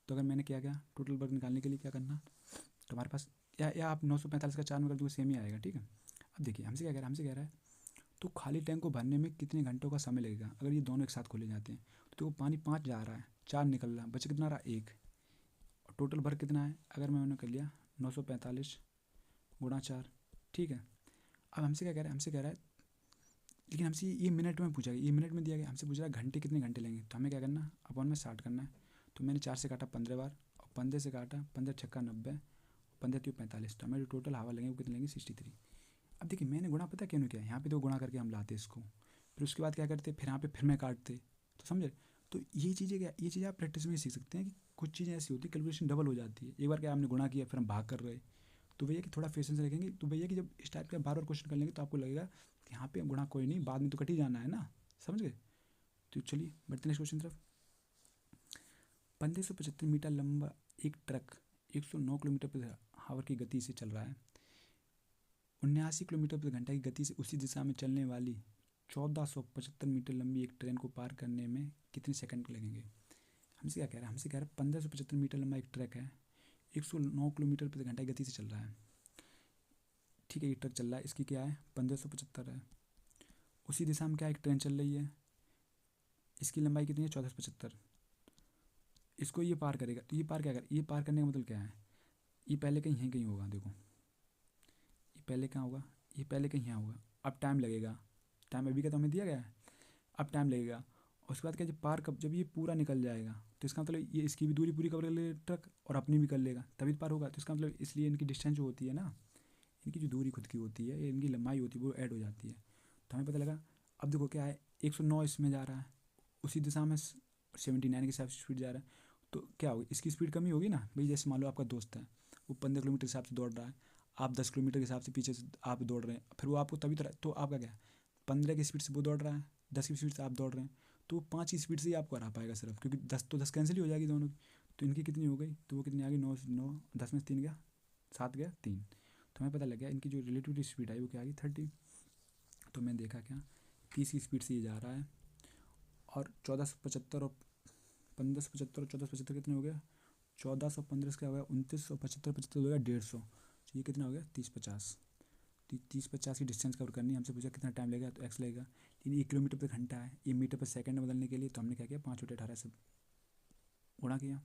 तो अगर मैंने क्या टोटल वर्क निकालने के लिए क्या करना, तो हमारे पास या आप 945 का 4 में कर दूँगा सेम ही आएगा। ठीक है, अब देखिए हमसे क्या कह रहा है, तो खाली टैंक को भरने में कितने घंटों का समय लगेगा अगर ये दोनों एक साथ खोले जाते हैं। तो पानी 5 जा रहा है, 4 निकल रहा है, बच कितना रहा 1। और टोटल वर्क कितना है, अगर मैंने कर लिया 945 गुणा 4। ठीक है, अब हमसे क्या कह रहा है, लेकिन हमसे ये मिनट में पूछा गया, ये मिनट में दिया गया, हमसे पूछ रहा है घंटे कितने घंटे लेंगे। तो हमें क्या करना, अपॉन में 60 करना है। तो मैंने 4 से काटा 15 बार, और 15 से काटा 15 छक्का 90, 15 3 45। तो हमें जो टोटल हवा लेंगे वो कितने लेंगे 63। अब देखिए मैंने गुणा पता क्यों नहीं किया, यहाँ पे तो गुणा करके हम लाते इसको, फिर उसके बाद क्या करते, फिर यहाँ पे फिर मैं काटते, तो समझे। तो ये चीज़ें क्या, ये चीज़ें आप प्रैक्टिस में सीख सकते हैं कि कुछ चीज़ें ऐसी होती है कैलकुलेशन डबल हो जाती है। एक बार क्या आपने गुणा किया फिर हम भाग कर रहे, तो भैया कि थोड़ा पेशेंस रखेंगे तो भैया कि जब इस टाइप का बार बार क्वेश्चन कर लेंगे तो आपको लगेगा कि यहाँ पे गुणा कोई नहीं, बाद में तो कट ही जाना है ना, समझ गए। तो चलिए बढ़ते नेक्स्ट क्वेश्चन तरफ। 1575 मीटर लंबा एक ट्रक 109 किलोमीटर प्रति आवर की गति से चल रहा है। 79 किलोमीटर प्रति घंटा की गति से उसी दिशा में चलने वाली 1475 मीटर लंबी एक ट्रेन को पार करने में कितने सेकंड लगेंगे। हमसे क्या कह रहा है, हमसे कह रहा है 1575 मीटर लंबा एक ट्रक है, 109 किलोमीटर प्रति घंटा की गति से चल रहा है। ठीक है, ये ट्रक चल रहा है, इसकी क्या है 1575 है। उसी दिशा में क्या एक ट्रेन चल रही है, इसकी लंबाई कितनी है 1475। इसको ये पार करेगा तो ये पार क्या कर, ये पार करने का मतलब क्या है, ये पहले कहीं यहीं कहीं होगा, देखो ये पहले कहाँ होगा, ये पहले कहीं यहाँ होगा। अब टाइम लगेगा, टाइम अभी का तो हमें दिया गया है, अब टाइम लगेगा। और उसके बाद क्या, जब पार कब, जब ये पूरा निकल जाएगा तो इसका मतलब ये इसकी भी दूरी पूरी कवर कर लेगा ट्रक और अपनी भी कर लेगा तभी तो पार होगा। तो इसका मतलब इसलिए इनकी डिस्टेंस जो होती है ना, इनकी जो दूरी खुद की होती है, इनकी लंबाई होती है वो ऐड हो जाती है। तो हमें पता लगा। अब देखो क्या है 109 इसमें जा रहा है, उसी दिशा में 79 के हिसाब से स्पीड जा रहा है, तो क्या होगी इसकी स्पीड कमी होगी ना भाई। जैसे मान लो आपका दोस्त है, वो 15 किलोमीटर के हिसाब से दौड़ रहा है, आप 10 किलोमीटर के हिसाब से पीछे से आप दौड़ रहे हैं, फिर वो आपको तभी तो आपका क्या है 15 की स्पीड से वो दौड़ रहा है, 10 की स्पीड से आप दौड़ रहे हैं, तो वो 5 की स्पीड से ही आपको हरा पाएगा सिर्फ, क्योंकि 10 तो 10 कैंसिल ही हो जाएगी दोनों की। तो इनकी कितनी हो गई, तो वो कितनी आ गई 9 9 10 में से 3 गया 7 गया 3। तो हमें पता लग गया इनकी जो रिलेटिव स्पीड है वो क्या आ गई 30। तो मैंने देखा क्या 30 की स्पीड से ये जा रहा है, और 1475 और 1575 और 1475 कितने हो गया 1415 क्या हो गया 29, और 75 75 हो गया 150। तो ये कितना हो गया 30 50। 30 50 की डिस्टेंस कवर करनी है, हमसे पूछा कितना टाइम लगेगा, तो एक्स लगेगा। लेकिन 1 किलोमीटर पर घंटा है, ये मीटर पर सेकंड में बदलने के लिए तो हमने क्या किया 5/18 से गुणा किया।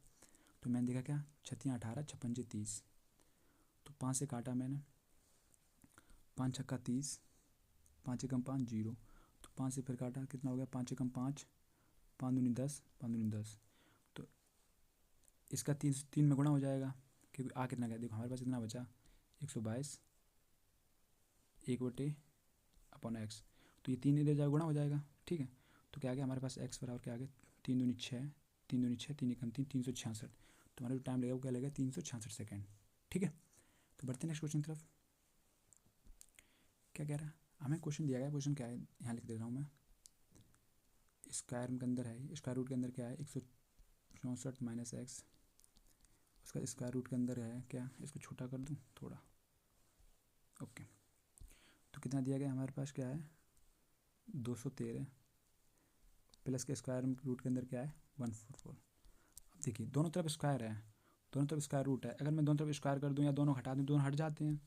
तो मैंने देखा क्या 6×18 56 30, तो 5 से काटा मैंने, 5 छक्का 30, 5 एकम 5 0, तो 5 से फिर काटा कितना हो गया 5 एकम 5, 5 दूनी 10, 5 दूनी 10। तो इसका 3 में गुणा हो जाएगा, क्योंकि आ कितना गया देखो हमारे पास कितना बचा 122 1/x। तो ये 3 इधर जाएगा गुणा हो जाएगा, ठीक है। तो क्या आ गया हमारे पास x बराबर क्या आ गया 3 दूनी 6, 3 दूनी 6, 3 एकम 3, 366। तो हमारा जो टाइम लगेगा वो क्या लगेगा 366 सेकेंड, ठीक है। तो बढ़ते हैं नेक्स्ट क्वेश्चन की तरफ। क्या कह रहा है हमें, क्वेश्चन दिया गया, क्वेश्चन क्या है यहाँ लिख दे रहा हूँ मैं। स्क्वायर के अंदर है, स्क्वायर रूट के अंदर क्या है 164 माइनस एक्स, उसका स्क्वायर रूट के अंदर है क्या, इसको छोटा कर दूँ थोड़ा, ओके। तो कितना दिया गया हमारे पास क्या है 213 प्लस के स्क्वायर रूट के अंदर क्या है 144। अब देखिए दोनों तरफ स्क्वायर है, दोनों तरफ स्क्वायर रूट है, अगर मैं दोनों तरफ स्क्वायर कर दूँ या दोनों हटा दूँ, दोनों हट जाते हैं।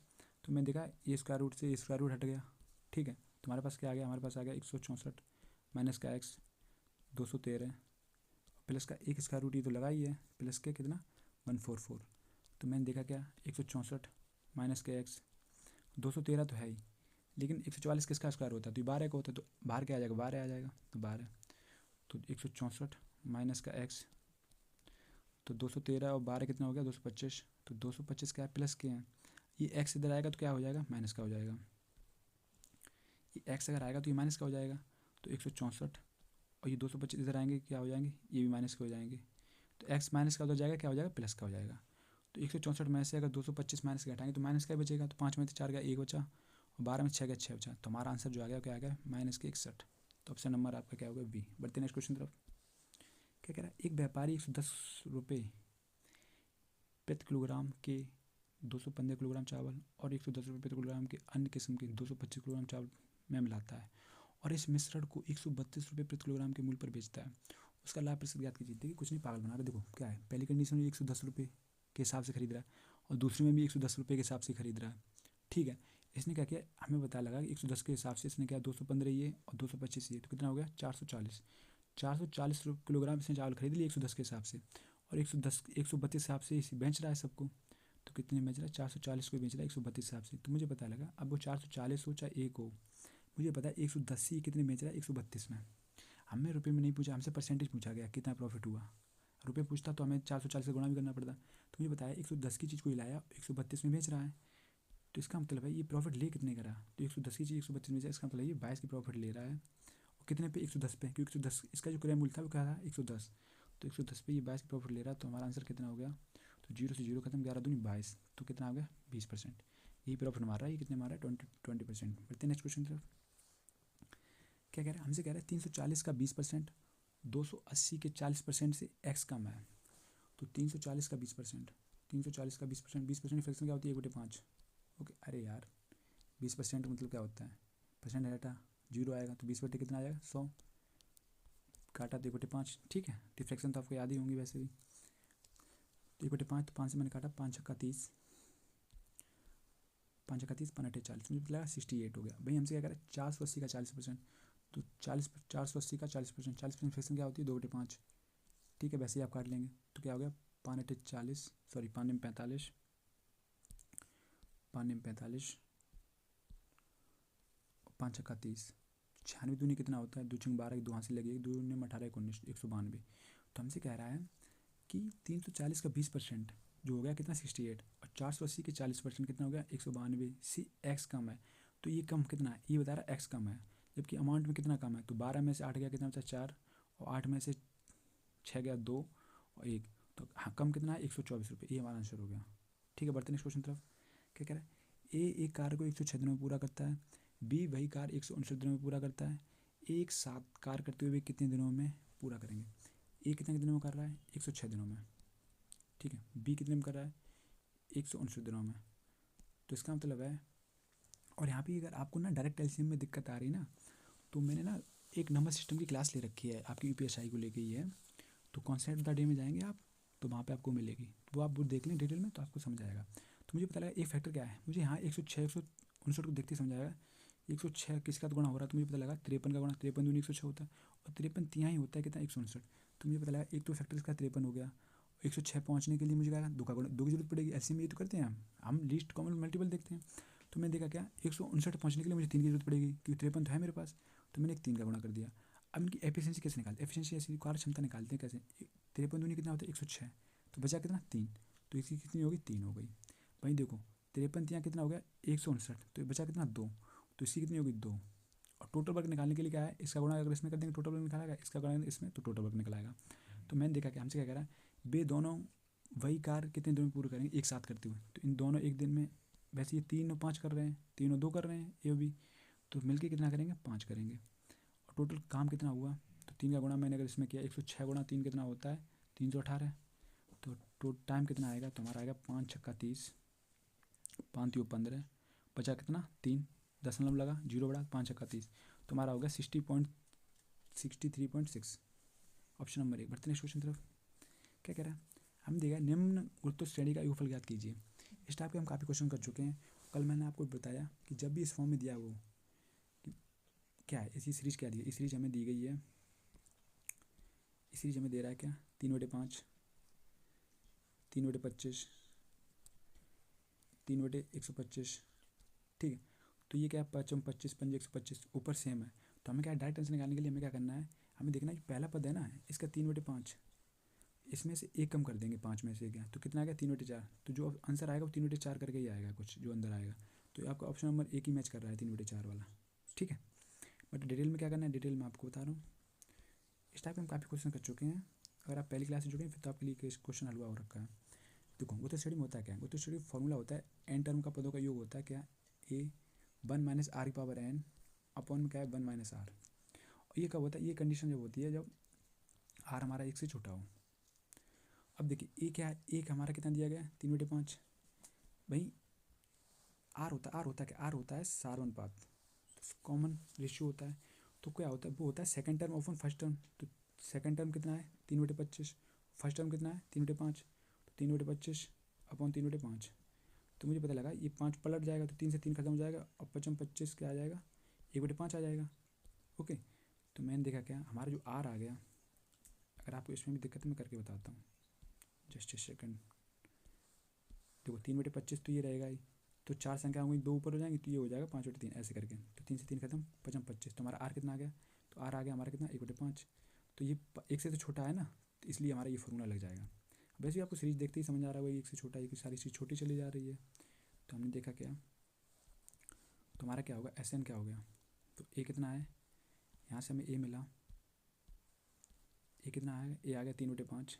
तो मैं देखा ये स्क्वायर रूट से स्क्वायर रूट हट गया, ठीक है। तो हमारे पास क्या आ गया, हमारे पास आ गया 164 माइनस का एक्स 213 प्लस का एक स्क्वायर रूट, ये तो लगा ही है, प्लस के कितना 144। तो मैंने देखा क्या 164 माइनस के एक्स 213 तो है ही, लेकिन 144 किसका स्क्वायर होता है, तो 12 का होता है, तो बाहर क्या आ जाएगा 12 आ जाएगा, तो 12। तो 164 माइनस का एक्स, तो 213 और 12 कितना हो गया 225। तो 225 क्या है प्लस के हैं, ये एक्स इधर आएगा तो क्या हो जाएगा माइनस का हो जाएगा, ये एक्स अगर आएगा तो ये माइनस का हो जाएगा। तो 164 और ये 225 इधर आएंगे क्या हो जाएंगे, ये भी माइनस के हो जाएंगे। तो एक्स माइनस का उधर जाएगा क्या हो जाएगा प्लस का हो जाएगा। तो 164 में से अगर 225 माइनस के हटाएंगे तो माइनस का बचेगा, तो 5 में से 4 गया 1 बचा, और 12 में 6 गया 6 बचा। तो हमारा आंसर जो आ गया क्या आ गया माइनस के 61। तो ऑप्शन नंबर आपका क्या होगा बी। बढ़ते नेक्स्ट क्वेश्चन तरफ। क्या कह रहा है एक व्यापारी 110 रुपये प्रति किलोग्राम के 215 किलोग्राम चावल और 110 रुपये प्रति किलोग्राम के अन्य किस्म के 225 किलोग्राम चावल में मिलाता है, और इस मिश्रण को 132 रुपये प्रति किलोग्राम के मूल्य पर बेचता है। उसका लाभ प्रतिशत ज्ञात कीजिए। देखिए कुछ नहीं पागल बना रहा, देखो क्या है पहली कंडीशन में 110 रुपये के हिसाब से खरीद रहा है, और दूसरी में भी 110 रुपये के हिसाब से खरीद रहा है, ठीक है। इसने क्या किया हमें पता लगा कि 110 के हिसाब से इसने क्या 215 ये और 225 ये, तो कितना हो गया 440। 440 किलोग्राम इसने चावल खरीद लिया 110 के हिसाब से, और 132 हिसाब से इसे बेच रहा है सबको। तो कितने बेच रहा है 440 को बेच रहा है 132 हिसाब से। तो मुझे पता लगा अब वो 440 हो चाहे 1 हो, मुझे पता है 110 ही कितने बेच रहा है 132 में। हमें रुपये में नहीं पूछा, हमसे परसेंटेज पूछा गया कितना प्रॉफिट हुआ। रुपये पूछता तो हमें 440 से गुणा भी करना पड़ता। तो मुझे बताया 110 की चीज़ को लाया 132 में बेच रहा है, तो इसका मतलब है ये प्रॉफिट ले कितने का रहा। तो 110 की चीज़ 132 में, इसका मतलब ये 22 की प्रॉफिट ले रहा है, कितने पे 110 पे, क्योंकि 110 इसका जो क्रय मूल्य था वो क्या था 110, तो 110 पे ये 22 की प्रॉफिट ले रहा है, तो हमारा आंसर कितना हो गया, तो जीरो से जीरो खत्म, 11 दूनी 22, तो कितना आ गया 20%। यही प्रॉफिट मार रहा है, ये कितने मार रहा है 20%। बढ़ते नेक्स्ट क्वेश्चन तरफ। क्या कह रहा है हमसे, कह रहा है 340 का 20% 280 के 40% से x कम है, तो 340 का 20%, 340 का 20%, 20% फ्रैक्शन क्या होती है 1/5। ओके, अरे यार 20% मतलब क्या होता है, परसेंट डाटा जीरो आएगा, तो 20 बटे कितना आ जाएगा 100, काटा तो 1/5, ठीक है, डिफ्रैक्शन तो आपको याद ही होंगी वैसे भी, तो 1/5, तो 5 से मैंने काटा, 5 छक्का 30, 5 छक्का 30, 5 40, मुझे लगा 68 हो गया। भाई हमसे क्या कह रहा है 480 का 40%, तो 480 का 40%, 40% फ्रैक्शन क्या होती है 2/5, ठीक है, वैसे ही आप काट लेंगे, तो क्या हो गया 5 40, सॉरी 5 45, 5 45, 5 छक्का 30, 96 दूनी कितना होता है, 2 छंग 12, 2 हाथ से लगी, 2 ने 18 19, 192। तो हमसे कह रहा है कि 340 का 20% जो हो गया कितना 68, और 480 के 40% कितना हो गया 192, सी एक्स कम है, तो ये कम कितना है, ये बता रहा है एक्स कम है, जबकि अमाउंट में कितना कम है, तो 12 में से 8 गया कितना बचा 4, और 8 में से 6 गया 2 और 1, तो हाँ कम कितना है 124 रुपये, ये हमारा आंसर हो गया। ठीक है, बढ़ते नेक्स्ट क्वेश्चन तरफ। क्या कह रहा है ए एक कार्य को 106 दिनों में पूरा करता है, बी वही कार्य 159 दिनों में पूरा करता है, एक साथ कार्य करते हुए कितने दिनों में पूरा करेंगे। ए कितने दिनों में कर रहा है 106 दिनों में, ठीक है, बी कितने में कर रहा है 159 दिनों में, तो इसका मतलब है, और यहाँ पे अगर आपको ना डायरेक्ट एलसीएम में दिक्कत आ रही है ना, तो मैंने ना एक नंबर सिस्टम की क्लास ले रखी है आपकी यूपीएसआई को लेके ही है, तो कॉन्सेप्ट द डे में जाएंगे आप, तो वहाँ पे आपको मिलेगी, तो वो आप बुक देख लें डिटेल में, तो आपको समझ आएगा। तो मुझे पता लगा एक फैक्टर क्या है, मुझे यहाँ 106 159 को देखते ही समझ आएगा 106 किसका गुणा हो रहा है, तो मुझे पता लगा 53 का गुणा, 53 दूनी 106 होता है, और 53 तिहाई होता है कितना 159, तो मुझे पता लगा एक तो फैक्टर इसका 53 हो गया, 106 पहुँचने के लिए मुझे क्या दो का गुणा, दो की जरूरत पड़ेगी, ऐसे में ये तो करते हैं हम लीस्ट कॉमन मल्टीपल देखते हैं, तो मैंने देखा क्या 159 पहुँचने के लिए मुझे 3 की जरूरत पड़ेगी, क्योंकि 53 तो है मेरे पास, तो मैंने एक 3 का गुणा कर दिया। अब इनकी एफिशिएंसी कैसे निकालते हैं, एफिशिएंसी ऐसी कार्य क्षमता निकालते हैं कैसे, 53 दूनी कितना होता है 106, तो बचा कितना 3, तो इसकी कितनी होगी 3 हो गई। भाई देखो 53 तियाँ कितना हो गया 159, तो बचा कितना 2, तो इसकी कितनी होगी 2, और टोटल वर्क निकालने के लिए क्या है, इसका गुणा अगर इसमें कर देंगे टोटल वर्क निकालेगा, इसका गुणा इसमें तो टोटल वर्क निकलाएगा। तो मैंने देखा कि हमसे क्या कह रहा है वे दोनों वही कार्य कितने दिन में पूरे करेंगे एक साथ करते हुए, तो इन दोनों एक दिन में, वैसे ये 3 और 5 कर रहे हैं, 3 और 2 कर रहे हैं ए भी, तो मिलके कितना करेंगे 5 करेंगे, और टोटल काम कितना हुआ, तो 3 का गुणा मैंने अगर इसमें किया 106 गुणा 3 कितना होता है 318, तो टाइम कितना आएगा, तो हमारा आएगा 5 छक्का 30, 5 3 15, बचा कितना 3, दशमलव लगा जीरो बढ़ा 5 छक्का 30, तो हमारा हो गया 63.6, ऑप्शन नंबर 1। बढ़ते नेक्स्ट क्वेश्चन तरफ। क्या कह रहा है हम देखा निम्न गुरुत्व श्रेणी का योगफल ज्ञात कीजिए। इस टाइप के हम काफ़ी क्वेश्चन कर चुके हैं, कल मैंने आपको बताया कि जब भी इस फॉर्म में दिया वो कि क्या है, इसी सीरीज क्या दी है, इस सीरीज हमें दी गई है, इस सीरीज हमें दे रहा है क्या 3/5, 3/25, 3/125, ठीक है, तो ये क्या है 5/25, 5/125 ऊपर सेम है, तो हमें क्या डायरेक्ट आंसर निकालने के लिए हमें क्या करना है, हमें देखना है कि पहला पद है ना इसका 3/5, इसमें से एक कम कर देंगे 5 में से क्या, तो कितना आएगा 3/4, तो जो आंसर आएगा वो 3/4 करके ही आएगा कुछ जो अंदर आएगा, तो आपका ऑप्शन नंबर 1 ही मैच कर रहा है 3/4 वाला, ठीक है। बट डिटेल में क्या करना है, डिटेल में आपको बता रहा हूँ। इस टाइप के हम काफ़ी क्वेश्चन कर चुके हैं, अगर आप पहली क्लास से जुड़े हैं फिर तो आपके लिए क्वेश्चन हलवा हो रखा है। देखो गुरुत्व श्रेणी में होता है क्या, गुरुत्व श्रेणी फॉर्मूला होता है एन टर्म का पदों का योग होता है क्या ए 1 - r⁴n अपॉन में क्या है 1 - r, और ये कब होता है, ये कंडीशन जब होती है जब r हमारा 1 से छोटा हो। अब देखिए ए क्या है, एक हमारा कितना दिया गया है 3/5, भाई आर होता है क्या, आर होता है सार अनुपात, कॉमन रेशियो होता है, तो क्या होता है वो होता है second term of first term, तो सेकंड टर्म कितना है 3/25, फर्स्ट टर्म कितना है 3/5, तो 3/25 अपॉन 3/5, तो मुझे पता लगा ये 5 पलट जाएगा, तो 3 से 3 खत्म हो जाएगा, और 25 क्या आ जाएगा 1/5 आ जाएगा। ओके, तो मैंने देखा क्या हमारा जो आर आ गया, अगर आपको इसमें भी दिक्कत है मैं करके बताता हूँ, जस्ट ए सेकंड। देखो 3/25 तो ये रहेगा ही, तो 4 संख्या होंगी 2 ऊपर हो जाएंगी, तो ये हो जाएगा 5/3 ऐसे करके, तो 3 से 3 खत्म 25, तो हमारा आर कितना आ गया, तो आर आ गया हमारा कितना 1/5, तो ये 1 से तो छोटा है ना, तो इसलिए हमारा ये फॉर्मूला लग जाएगा। वैसे भी आपको सीरीज देखते ही समझ आ रहा है वही 1 से छोटा है, कि सारी चीज़ छोटी चली जा रही है, तो हमने देखा क्या, तो हमारा क्या होगा एस एन क्या हो गया, तो ए कितना है यहाँ से हमें ए मिला, ए कितना आया, ए आ गया 3/5,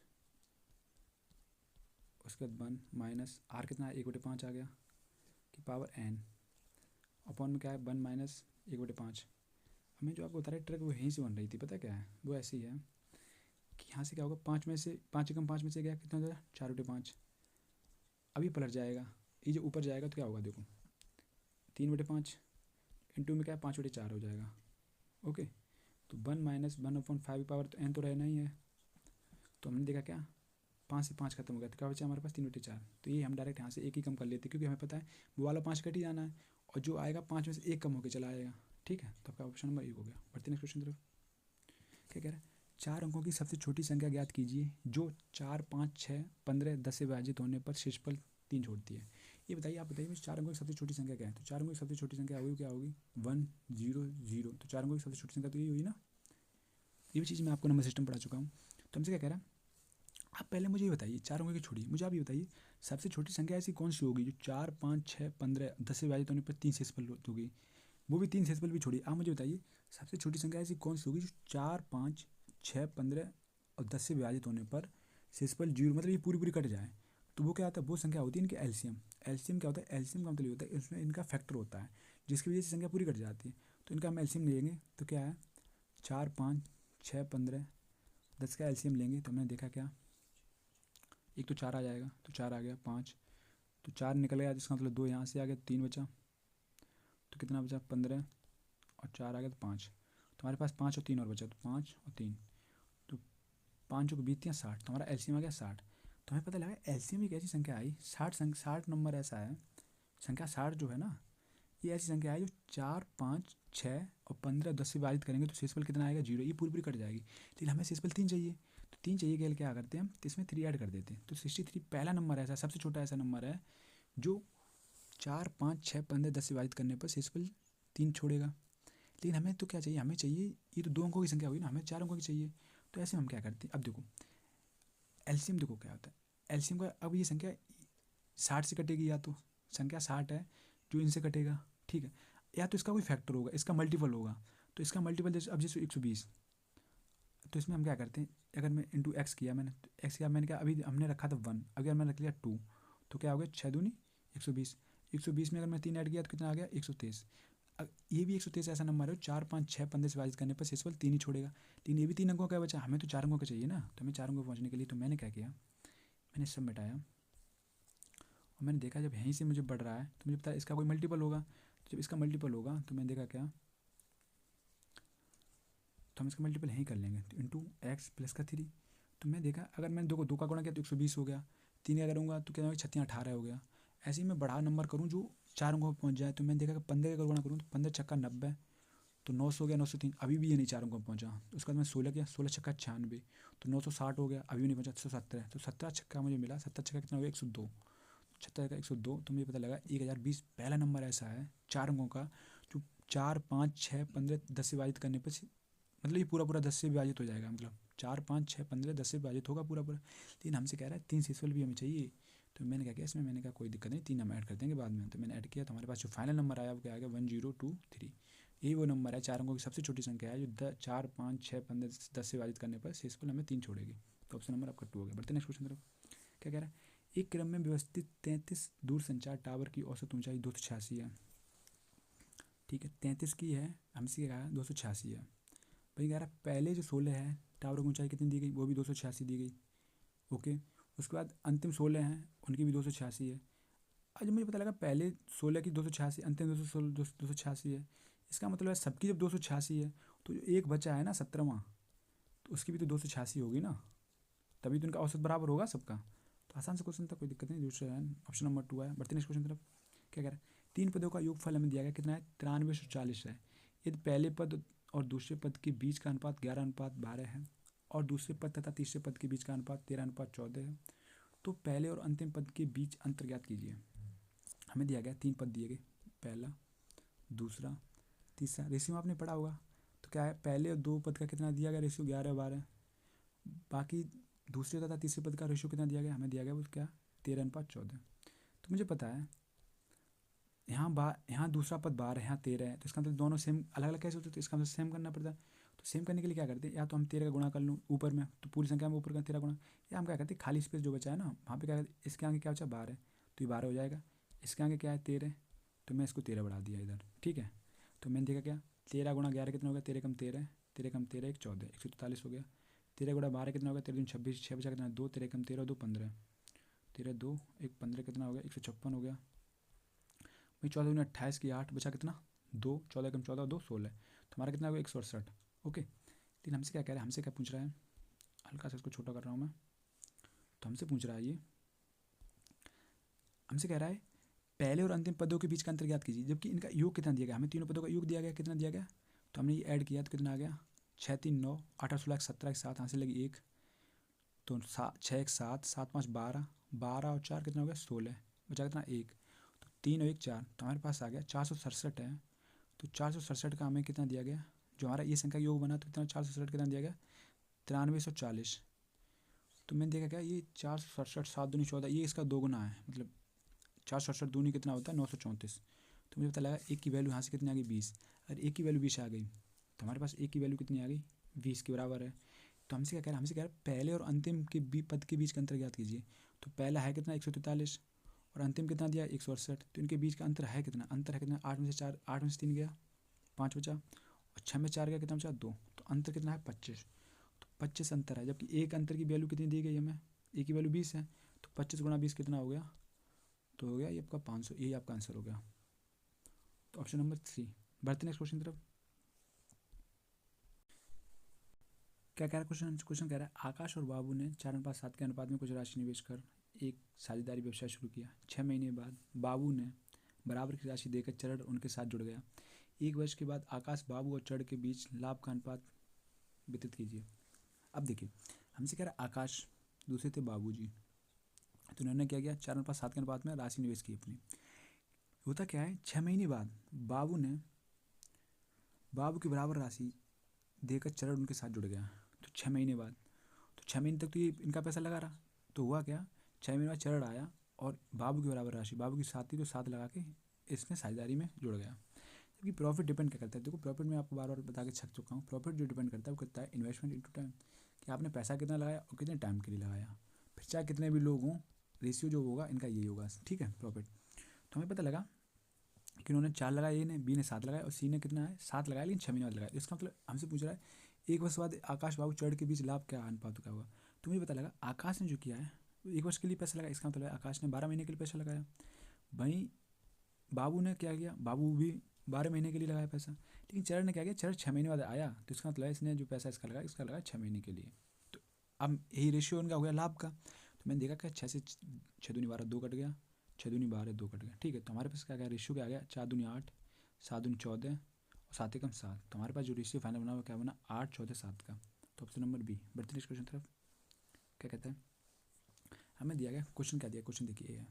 उसके बाद 1 माइनस आर कितना है 1/5 आ गया कि पावर n, अपॉन में क्या है 1 माइनस 1/5। हमें जो आपको बता रहे ट्रिक वो यहीं से बन रही थी, पता क्या है, वो ऐसी है कि यहाँ से क्या होगा, 5 में से 5 एकम 5 में से गया कितना हो जाएगा 4/5, अभी पलट जाएगा, ये जो ऊपर जाएगा तो क्या होगा देखो 3/5 इंटू में क्या है 5/4 हो जाएगा। ओके, तो 1 माइनस 1/5 पावर तो n तो रहना ही है, तो हमने देखा क्या 5 से 5 खत्म हो गया तो क्या बचा हमारे पास 3/4। तो ये हम डायरेक्ट यहाँ से एक ही कम कर लेते क्योंकि हमें पता है वो वाला 5 कट ही जाना है और जो आएगा 5 में से एक कम होकर चला आएगा। ठीक है, तो आपका ऑप्शन नंबर 1 हो गया। बढ़ते नेक्स्ट क्वेश्चन तरफ। क्या कह रहा है, 4 अंकों की सबसे छोटी संख्या ज्ञात कीजिए जो 4, 5, 6, 15, 10 से विभाजित होने पर शेषफल 3 छोड़ती है। ये बताइए, आप बताइए मुझे 4 अंकों की सबसे छोटी संख्या क्या है। तो 4 अंकों की सबसे छोटी संख्या होगी क्या होगी 1 0 0। तो 4 अंकों की सबसे छोटी संख्या तो ये हुई ना, ये भी चीज़ मैं आपको नंबर सिस्टम पढ़ा चुका हूँ। तो हमसे क्या कह रहा है, आप पहले मुझे ये बताइए 4 अंकों की छोड़ी, मुझे आप ये बताइए सबसे छोटी संख्या ऐसी कौन सी होगी जो 4, 5, 6, 15, 10 से विभाजित होने पर 3 शेषफल होगी, वो भी 3 शेषफल भी छोड़ी। आप मुझे बताइए सबसे छोटी संख्या ऐसी कौन सी होगी जो 4, 5, 6, 15 और 10 से विभाजित होने पर शेषफल 0, मतलब ये पूरी पूरी कट जाए। तो वो क्या होता है, वो संख्या होती है इनकी एलसीएम। एलसीएम क्या होता है, एलसीएम का मतलब ये होता है इसमें इनका फैक्टर होता है जिसकी वजह से संख्या पूरी कट जाती है। तो इनका हम एलसीएम लेंगे तो क्या है 4, 5, 6, 15, 10 का एलसीएम लेंगे तो हमने देखा क्या, एक तो 4 आ जाएगा तो 4 आ गया, 5 तो 4 निकल गया जिसका मतलब 2 यहाँ से आ गया, 3 बचा, तो कितना बचा 15 और 4 आ गया तो 5। तो हमारे पास 5 और 3 और बचा, तो 5 और 3 तो 5 को बीतती हैं 60, तो हमारा एलसीएम आ गया 60। तो हमें पता लगा एलसीएम एक ऐसी संख्या आई 60 नंबर ऐसा है, संख्या 60 जो है ना, ये ऐसी संख्या है जो 4, 5, 6 और 15, 10 से विभाजित करेंगे तो शेषफल कितना आएगा 0, ये पूरी पूरी कट जाएगी। लेकिन हमें शेषफल 3 चाहिए, तो 3 चाहिए के लिए क्या करते हैं हम, तो इसमें 3 ऐड कर देते हैं। तो 63 पहला नंबर ऐसा सबसे छोटा ऐसा नंबर है जो 4, 5, 6, 15, 10 से विभाजित करने पर शेषफल 3 छोड़ेगा। लेकिन हमें तो क्या चाहिए, हमें चाहिए ये तो 2 अंकों की संख्या हुई ना, हमें 4 अंकों की चाहिए। तो ऐसे हम क्या करते हैं, अब देखो एलसीएम देखो क्या होता है, एलसीएम का अब ये संख्या 60 से कटेगी, या तो संख्या 60 है जो इनसे कटेगा, ठीक है, या तो इसका कोई फैक्टर होगा, इसका मल्टीपल होगा। तो इसका मल्टीपल जैसे अब जैसे 120, तो इसमें हम क्या करते हैं, अगर मैं इंटू एक्स किया मैंने, तो एक्स किया मैंने क्या, अभी हमने रखा था 1, अगर मैंने रख लिया 2 तो क्या हो गया 6 दूनी 120। 120 में अगर मैं 3 ऐड किया तो कितना आ गया 123। ये भी 123 ऐसा नंबर है 4, 5, 6, 15 से विभाजित करने पर शेषफल 3 ही छोड़ेगा। लेकिन ये भी 3 अंकों का बचा, हमें तो 4 अंकों का चाहिए ना, तो हमें 4 अंकों पहुँचने के लिए तो मैंने क्या किया, मैंने सब मिटाया और मैंने देखा जब यहीं से मुझे बढ़ रहा है तो मुझे पता है इसका कोई मल्टीपल होगा। तो जब इसका मल्टीपल होगा तो मैंने देखा क्या, तो हम इसका मल्टीपल यहीं कर लेंगे, तो इंटू एक्स प्लस का 3। तो मैं देखा अगर मैंने दो का गुणा किया तो 120 हो गया, 3 का करूँगा तो क्या होगा 36 18 हो गया। ऐसे ही मैं बड़ा नंबर करूँ जो 4 अंकों पर पहुँच जाए, तो मैंने देखा कि 15 का गुणा करूँ तो 15 छक्का 90, तो 900 हो गया 903, अभी भी ये नहीं 4 अंकों पर पहुँचा। तो उसके बाद मैं 16 किया, 16 छक्का 96, तो 960 हो गया, अभी भी नहीं पहुँचा, 117, तो 17 छक्का मुझे मिला, 17 छक्का कितना हो गया 102, 76 का 102। तो मुझे पता लगा 1020 पहला नंबर ऐसा है 4 अंकों का जो 4, 5, 6, 15, 10 से विभाजित करने पर मतलब ये पूरा पूरा 10 से विभाजित हो जाएगा, मतलब 4, 5, 6, 15, 10 से विभाजित होगा पूरा पूरा। लेकिन हमसे कह रहा है 3 शेषफल भी हमें चाहिए। तो मैंने क्या किया इसमें, मैंने कहा कोई दिक्कत नहीं 3 हम ऐड कर देंगे बाद में। तो मैंने ऐड किया तो हमारे पास जो फाइनल नंबर आया वो क्या आ गया 1023। यही वो नंबर है 4 अंकों की सबसे छोटी संख्या है जो 4, 5, 6, 15, 10 से विभाजित करने पर शेषफल हमें 3 छोड़ेगी। तो ऑप्शन नंबर आपका 2 हो गया। बढ़ते नेक्स्ट क्वेश्चन तरफ। क्या कह रहा है, एक क्रम में व्यवस्थित 33 दूरसंचार टावर की औसत ऊंचाई 286 है। ठीक है, 33 की है, हमसे कहा 286 है। भाई कह रहा है पहले जो 16 है टावर की ऊंचाई कितनी दी गई, वो भी 286 दी गई। ओके, उसके बाद अंतिम 16 हैं उनकी भी 286 है। आज मुझे पता लगा पहले 16 की 286, अंतिम 286 है। इसका मतलब है सबकी जब 286 है तो जो एक बचा है ना 17वां, तो उसकी भी तो 286 होगी ना, तभी तो इनका औसत बराबर होगा सबका। तो आसान से क्वेश्चन था, कोई दिक्कत नहीं। दूसरा है ऑप्शन नंबर 2 है। बढ़ते नेक्स्ट क्वेश्चन तरफ। क्या कह रहा है, 3 पदों का योगफल हमें दिया गया कितना है 93/40 है। यदि पहले पद और दूसरे पद के बीच का अनुपात 11/12 है और दूसरे पद तथा तीसरे पद के बीच का अनुपात 13/14 है, तो पहले और अंतिम पद के बीच अंतर ज्ञात कीजिए। हमें दिया गया 3 पद दिए गए, पहला, दूसरा, तीसरा। रेशियो आपने पढ़ा होगा, तो क्या है पहले और 2 पद का कितना दिया गया रेशियो 11/12, बाकी दूसरे तथा तीसरे पद का रेशियो कितना दिया गया, हमें दिया गया वो क्या 13/14। तो मुझे पता है यहाँ दूसरा पद 12 है, यहाँ 13 है, तो इसका मतलब दोनों सेम अलग अलग कैसे होते हैं, तो इसका मतलब सेम करना पड़ता है। तो सेम करने के लिए क्या करते हैं, या तो हम 13 का गुणा कर लूँ ऊपर में, तो पूरी संख्या में ऊपर का 13 गुणा, या हम क्या करते हैं खाली स्पेस जो बचा है ना वहाँ पे क्या करते हैं, इसके आगे क्या बचा 12, तो ये 12 हो जाएगा। इसके आगे क्या है 13, तो मैं इसको 13 बढ़ा दिया इधर, ठीक है। तो मैंने देखा क्या 13 गुणा 11 कितना हो गया, 13 कम 13, 13 कम 13 एक 14, 143 हो गया। 13 गुणा 12 कितना हो गया, 13 26, 6 बचा कितना 2, 13 कम 13 2 15, 13 2 एक 15 कितना हो गया 156 हो गया भाई। 14 दूनी 28 की 8 बचा कितना 2, 14 कम 14 2 16, तो हमारा कितना हो गया 168। ओके, लेकिन हमसे क्या कह रहा है, हमसे क्या पूछ रहा है, हल्का सा इसको छोटा कर रहा हूँ मैं, तो हमसे पूछ रहा है ये, हमसे कह रहा है पहले और अंतिम पदों के बीच का अंतर ज्ञात कीजिए, जबकि इनका योग कितना दिया गया, हमें तीनों पदों का योग दिया गया, कितना दिया गया, तो हमने ये ऐड किया तो कितना आ गया 6 3 9 8 8 16 17 7 यहाँ से लगी 1, तो 6 1 7 7 5 12, 12 और 4 कितना हो गया 16, बचा कितना 1, तो 3 और 1 4, तो हमारे पास आ गया 467 है। तो 467 का हमें कितना दिया गया, जो हमारा ये संख्या योग बना तो कितना 467 कितना दिया गया 9340। तो मैंने देखा क्या ये 467 7 दूनी 14, ये इसका 2 गुना है, मतलब 467 दूनी कितना होता है 934। तो मुझे पता लगा एक की वैल्यू यहाँ से कितनी आ गई 20, अगर एक की वैल्यू 20 आ गई तो हमारे पास एक की वैल्यू कितनी आ गई 20 के बराबर है। तो हमसे क्या कह रहा है, हमसे कह रहा है पहले और अंतिम के पद के बीच का अंतर ज्ञात कीजिए। तो पहला है कितना 143 और अंतिम कितना दिया 168, तो इनके बीच का अंतर है कितना, अंतर है कितना 8 में से 4, 8 में से 3 गया 5 बचा, और 6 में 4 गया कितना बचा 2, तो अंतर कितना है 25। तो 25 अंतर है, जबकि एक अंतर की वैल्यू कितनी दी गई हमें, एक की वैल्यू 20 है, तो 25 गुणा 20 कितना हो गया, तो हो गया ये आपका 500, यही आपका आंसर हो गया। तो ऑप्शन नंबर 3। बढ़ते नेक्स्ट क्वेश्चन तरफ। क्या कह रहा है क्वेश्चन, क्वेश्चन कह रहा है आकाश और बाबू ने 4:7 के अनुपात में कुछ राशि निवेश कर एक साझेदारी व्यवसाय शुरू किया। 6 महीने बाद बाबू ने बराबर की राशि देकर चरण उनके साथ जुड़ गया। 1 वर्ष के बाद आकाश बाबू और चढ़ के बीच लाभ का अनुपात वितरित कीजिए। अब देखिए हमसे कह रहा है आकाश, दूसरे थे बाबू जी, तो उन्होंने क्या किया 4:7 के अनुपात में राशि निवेश की अपनी। होता क्या है 6 महीने बाद बाबू की बराबर राशि देकर चरण उनके साथ जुड़ गया। तो 6 महीने बाद, तो 6 महीने तक तो ये इनका पैसा लगा रहा, तो हुआ क्या 6 महीने बाद चरण आया और बाबू की बराबर राशि, बाबू की 7 थी तो 7 लगा के इसमें साझेदारी में जुड़ गया। जबकि प्रॉफिट डिपेंड क्या करता है, देखो प्रॉफिट में आपको बार बार बता के छक चुका हूँ, प्रॉफिट जो डिपेंड करता है वो करता है इन्वेस्टमेंट इनटू टाइम, कि आपने पैसा कितना लगाया और कितने टाइम के लिए लगाया, फिर चाहे कितने भी लोग हों रेशियो जो होगा इनका यही होगा, ठीक है प्रॉफिट। तो हमें पता लगा कि उन्होंने 4 लगाया, ए ने, बी ने 7 लगाया और सी ने कितना है 7 लगाया, लेकिन 6 महीने बाद लगाया। इसका मतलब हमसे पूछ रहा है 1 वर्ष बाद आकाश बाबू चढ़ के बीच लाभ क्या अनुपात क्या होगा। तो मुझे पता लगा आकाश ने जो किया है 1 वर्ष के लिए पैसा लगाया, इसका मतलब है आकाश ने 12 महीने के लिए पैसा लगाया। वहीं बाबू ने क्या किया, बाबू भी 12 महीने के लिए लगाया पैसा, लेकिन चरण ने क्या किया, चरण 6 महीने बाद आया, तो इसका मतलब है इसने जो पैसा इसका लगाया 6 महीने के लिए। तो अब यही रेशियो उनका हो गया लाभ का। तो मैंने देखा क्या 6 से 6 दूनी 12 2 कट गया, 6 दूनी 12 2 कट गया, ठीक है। तो हमारे पास क्या गया रेशियो क्या आ गया 4 दूनी 8, 7 दूनी 14 और 7 एकम 7। तो हमारे पास जो रेशियो फाइनल बना वो क्या बना 8 14 7 का। तो ऑप्शन नंबर बी। बढ़ते नेक्स्ट क्वेश्चन तरफ। क्या कहता है, हमें दिया गया क्वेश्चन, क्या दिया क्वेश्चन देखिए है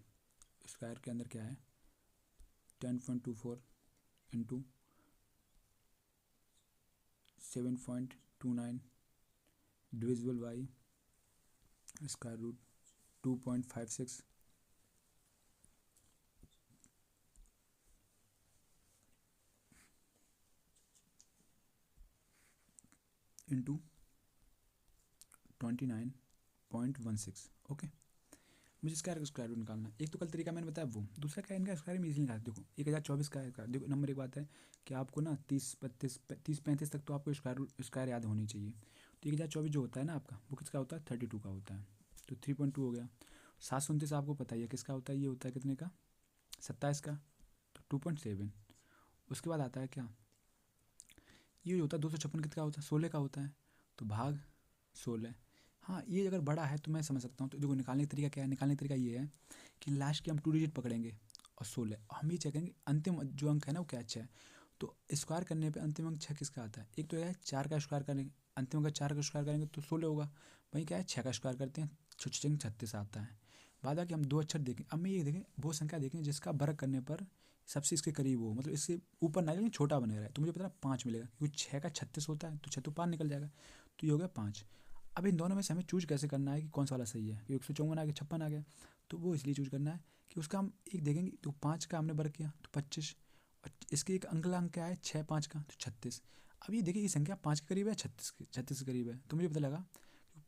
स्क्वायर के अंदर क्या है 10.24 into 7.29 divisible by square root 2.56 into 29.16। Okay, मुझे इसका स्क्वायर रूट निकालना है। एक तो कल तरीका मैंने बताया वो, दूसरा क्या है इनका स्क्वायर में इजीली निकाल। देखो 1024 का है, देखो नंबर एक बात है कि आपको ना 30 35 तक तो आपको स्क्वायर याद होनी चाहिए। तो 1024 जो होता है ना आपका वो किसका होता है 32 का होता है, तो 3.2 हो गया। 729 आपको पता ही है किसका होता है, ये होता है कितने का 27 का, तो 2.7। उसके बाद आता है क्या, ये होता है 256 कितना होता है 16 का होता है, तो भाग 16। हाँ ये अगर बड़ा है तो मैं समझ सकता हूँ। तो देखो निकालने का तरीका क्या है, निकालने का तरीका ये है कि लास्ट के हम 2 डिजिट पकड़ेंगे और 16, हम ये चेक करेंगे अंतिम जो अंक है ना वो क्या 6 है। तो स्क्वायर करने पे अंतिम अंक 6 किसका आता है, एक तो है 4 का स्क्वायर करेंगे, अंतिम अंक 4 का स्क्वायर करेंगे तो 16 होगा। वहीं क्या है 6 का स्क्वायर करते हैं 36 आता है। बाद बाकी हम 2 अक्षर देखें, अब मैं ये देखें वो संख्या देखें जिसका वर्ग करने पर सबसे इसके करीब हो, मतलब इससे ऊपर ना लेकिन छोटा बने रहा है। तो मुझे पता है 5 मिलेगा, क्योंकि 6 का 36 होता है तो 6 तो 5 निकल जाएगा, तो ये हो गया 5। अब इन दोनों में से हमें चूज कैसे करना है कि कौन सा वाला सही है, क्योंकि 154 आ गया 56 आ गया, तो वो इसलिए चूज करना है कि उसका हम एक देखेंगे। तो 5 का हमने वर्ग किया तो 25, और इसके एक अगला अंक क्या है 6 5 का तो 36। अब ये देखिए, ये संख्या 5 के करीब है, 36 के करीब है, तो मुझे पता लगा